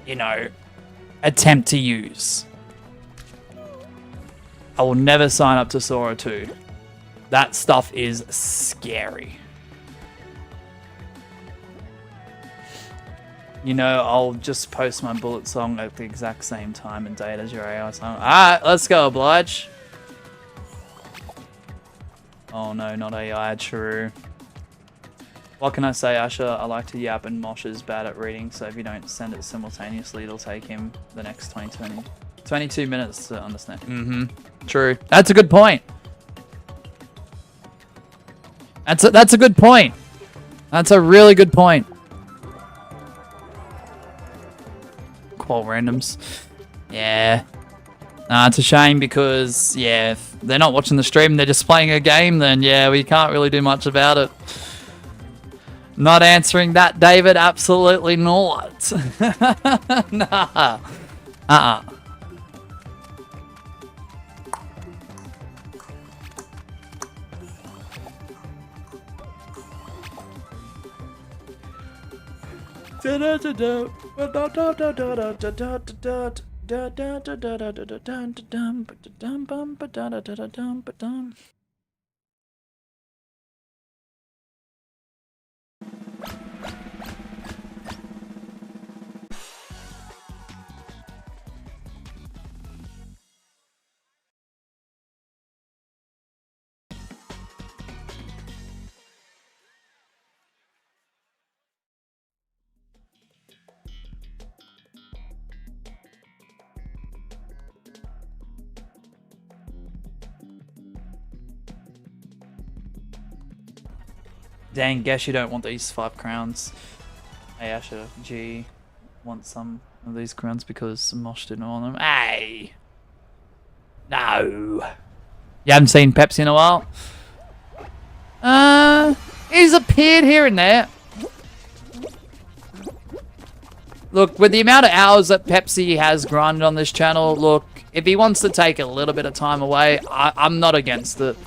you know, attempt to use. I will never sign up to Sora 2. That stuff is scary. You know, I'll just post my bullet song at the exact same time and date as your AI song. Alright, let's go, Oblige. Oh no, not AI, true. What can I say, Asher? I like to yap and Mosh is bad at reading, so if you don't send it simultaneously, it'll take him the next 22 minutes to understand. Mm-hmm. True. That's a good point. That's a good point. That's a really good point. Qual randoms. Yeah. Nah, it's a shame because, yeah, if they're not watching the stream, they're just playing a game, then yeah, we can't really do much about it. Not answering that, David. Absolutely not. Nah. Dang, guess you don't want these 5 crowns. Hey, Asher, G, want some of these crowns because Mosh didn't want them. Hey! No! You haven't seen Pepsi in a while? He's appeared here and there. Look, with the amount of hours that Pepsi has grinded on this channel, look, if he wants to take a little bit of time away, I'm not against it.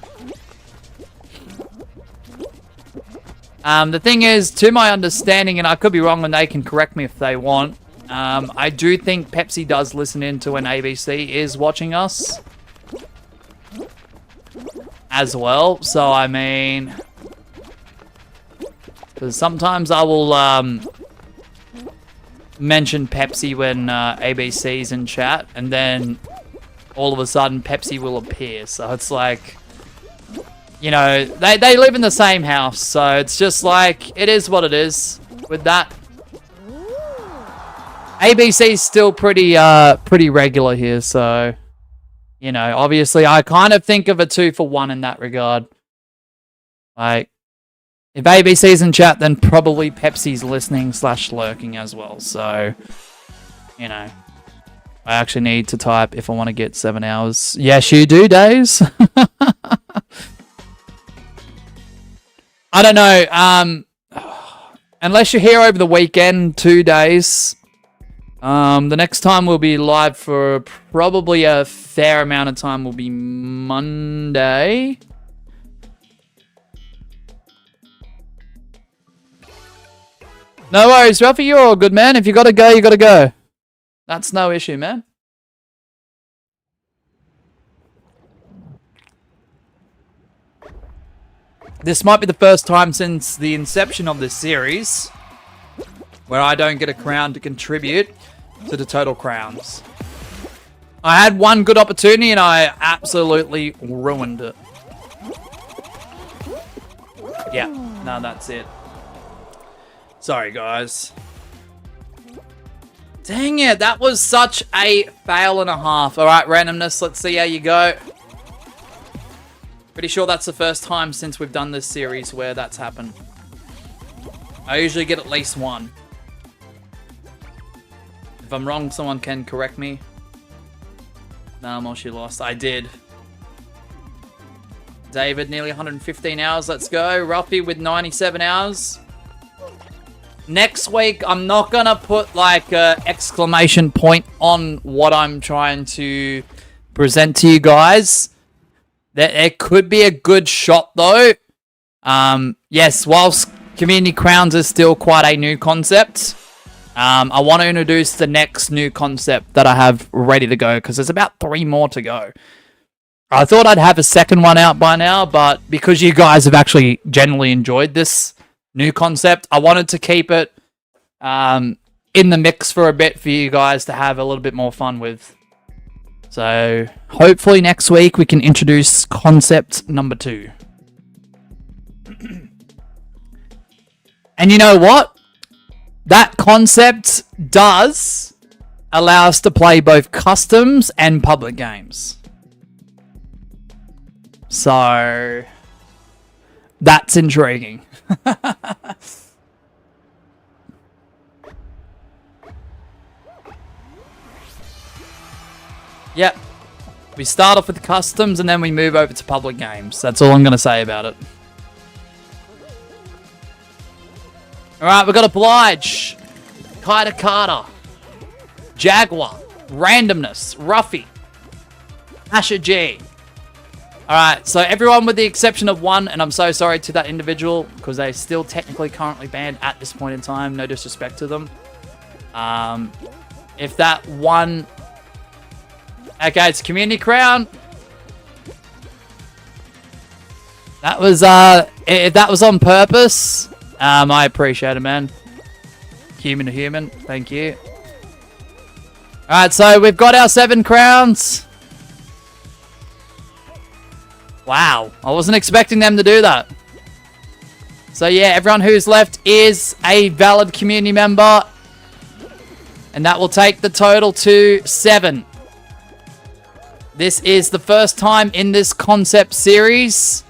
The thing is, to my understanding, and I could be wrong and they can correct me if they want, I do think Pepsi does listen in to when ABC is watching us as well. So, I mean, because sometimes I will mention Pepsi when ABC's in chat, and then all of a sudden Pepsi will appear. So it's like, you know, they live in the same house, so it's just like, it is what it is with that. ABC's still pretty regular here, so you know, obviously I kind of think of a 2-for-1 in that regard. Like, if ABC's in chat, then probably Pepsi's listening / lurking as well. So, you know, I actually need to type if I want to get 7 hours. Yes, you do, Days. I don't know. Unless you're here over the weekend, 2 days. The next time we'll be live for probably a fair amount of time will be Monday. No worries, Ruffy, you're all good, man. If you gotta go, you gotta go. That's no issue, man. This might be the first time since the inception of this series where I don't get a crown to contribute to the total crowns. I had one good opportunity and I absolutely ruined it. Yeah, no, that's it. Sorry, guys. Dang it, that was such a fail and a half. Alright, randomness, let's see how you go. Pretty sure that's the first time since we've done this series where that's happened. I usually get at least one. If I'm wrong, someone can correct me. No, well, she lost. I did. David, nearly 115 hours. Let's go. Ruffy with 97 hours. Next week, I'm not going to put like an exclamation point on what I'm trying to present to you guys. It could be a good shot, though. Yes, whilst Community Crowns is still quite a new concept, I want to introduce the next new concept that I have ready to go, because there's about 3 more to go. I thought I'd have a second one out by now, but because you guys have actually generally enjoyed this new concept, I wanted to keep it in the mix for a bit for you guys to have a little bit more fun with. So, hopefully next week we can introduce concept number 2. And you know what? That concept does allow us to play both customs and public games. So, that's intriguing. Yep. We start off with customs and then we move over to public games. That's all I'm going to say about it. Alright, we've got Oblige, Kaita, Jaguar, Randomness, Ruffy, Asher G. Alright, so everyone with the exception of one, and I'm so sorry to that individual because they're still technically currently banned at this point in time. No disrespect to them. If that one... Okay, it's Community Crown. That was, if that was on purpose, I appreciate it, man. Human to human, thank you. Alright, so we've got our 7 crowns. Wow, I wasn't expecting them to do that. So yeah, everyone who's left is a valid community member. And that will take the total to 7. This is the first time in this concept series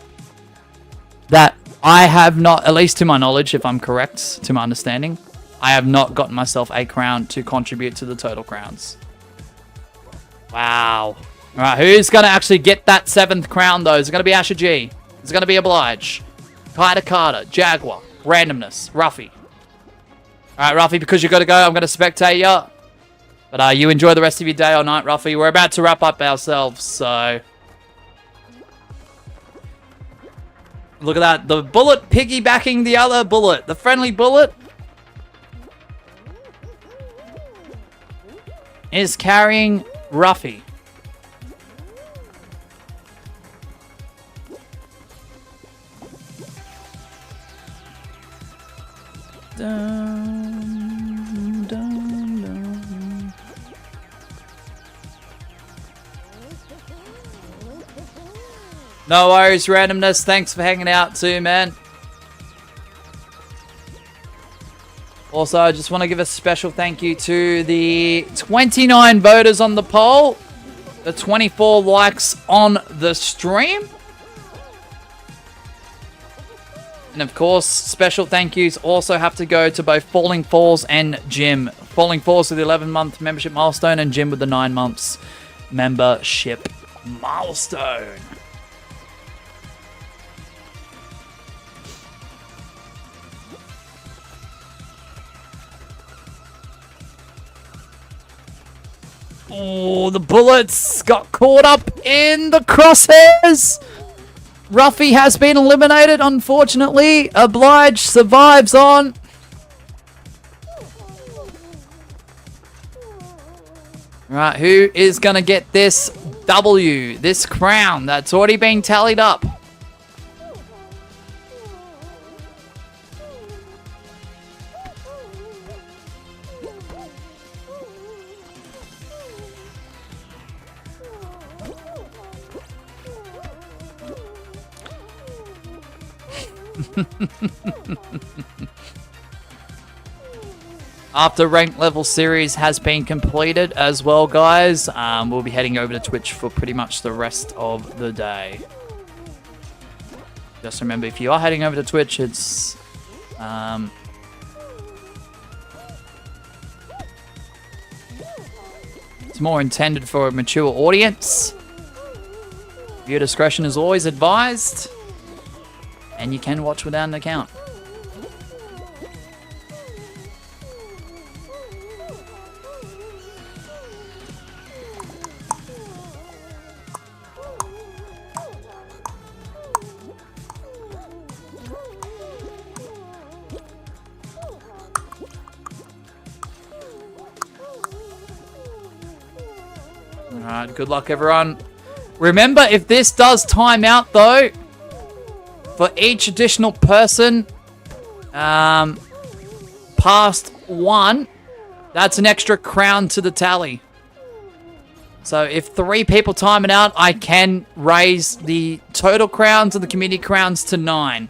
that I have not, at least to my knowledge, if I'm correct, to my understanding, I have not gotten myself a crown to contribute to the total crowns. Wow. Alright, who's going to actually get that 7th crown, though? Is it going to be Asher G? Is it going to be Oblige? Kaita, Jaguar, Randomness, Ruffy. Alright, Ruffy, because you've got to go, I'm going to spectate you. But you enjoy the rest of your day or night, Ruffy. We're about to wrap up ourselves, so... Look at that. The bullet piggybacking the other bullet. The friendly bullet is carrying Ruffy. Dun, dun, dun. No worries, Randomness. Thanks for hanging out too, man. Also, I just want to give a special thank you to the 29 voters on the poll, the 24 likes on the stream. And of course, special thank yous also have to go to both Falling Falls and Jim. Falling Falls with the 11-month membership milestone and Jim with the 9 months membership milestone. Oh, the bullets got caught up in the crosshairs. Ruffy has been eliminated, unfortunately. Oblige survives on. Right, who is going to get this W, this crown that's already been tallied up? After ranked level series has been completed as well, guys, we'll be heading over to Twitch for pretty much the rest of the day. Just remember, if you are heading over to Twitch, it's more intended for a mature audience. Viewer discretion is always advised. And you can watch without an account. Alright, good luck everyone. Remember, if this does time out though, for each additional person past 1, that's an extra crown to the tally. So if 3 people time it out, I can raise the total crowns and the community crowns to 9.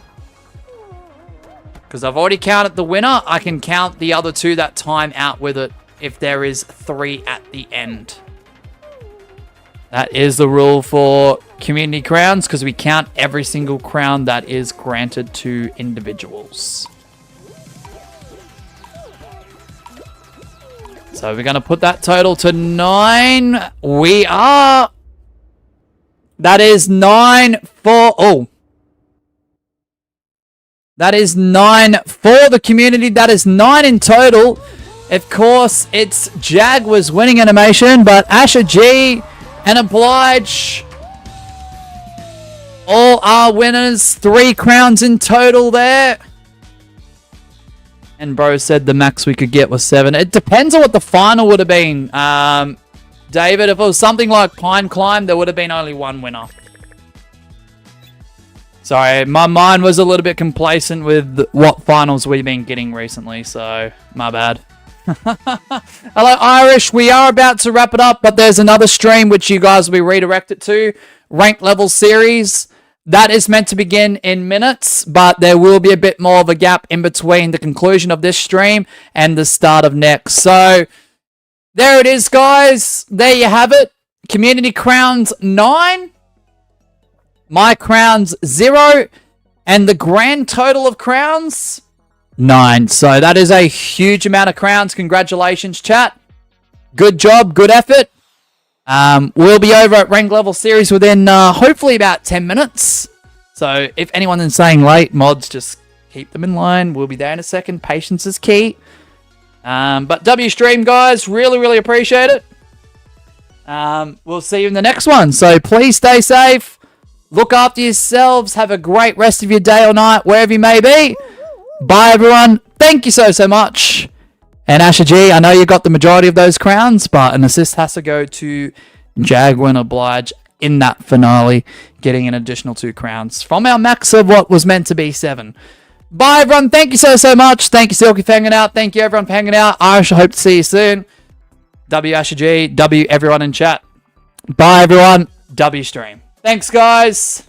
Because I've already counted the winner, I can count the other 2 that time out with it if there is 3 at the end. That is the rule for community crowns, because we count every single crown that is granted to individuals. So we're going to put that total to 9. We are... That is 9 for... Oh. That is 9 for the community. That is 9 in total. Of course, it's Jaguar's winning animation, but Asher G and Oblige all are winners. 3 crowns in total there. And bro said the max we could get was 7. It depends on what the final would have been. David, if it was something like Pine Climb, there would have been only 1 winner. Sorry, my mind was a little bit complacent with what finals we've been getting recently, so my bad. Hello Irish, we are about to wrap it up, but there's another stream which you guys will be redirected to. Ranked level series. That is meant to begin in minutes, but there will be a bit more of a gap in between the conclusion of this stream and the start of next. So, there it is, guys. There you have it. Community crowns 9. My crowns 0. And the grand total of crowns 9. So, that is a huge amount of crowns. Congratulations, chat. Good job. Good effort. We'll be over at Rank Level Series within hopefully about 10 minutes. So if anyone is saying late, mods, just keep them in line. We'll be there in a second. Patience is key. But W stream, guys, really appreciate it. We'll see you in the next one. So please stay safe. Look after yourselves. Have a great rest of your day or night, wherever you may be. Bye, everyone. Thank you so much. And Asher G, I know you got the majority of those crowns, but an assist has to go to Jaguar and Oblige in that finale, getting an additional 2 crowns from our max of what was meant to be 7. Bye, everyone. Thank you so much. Thank you, Silky, for hanging out. Thank you, everyone, for hanging out. I hope to see you soon. W Asher G, W everyone in chat. Bye, everyone. W stream. Thanks, guys.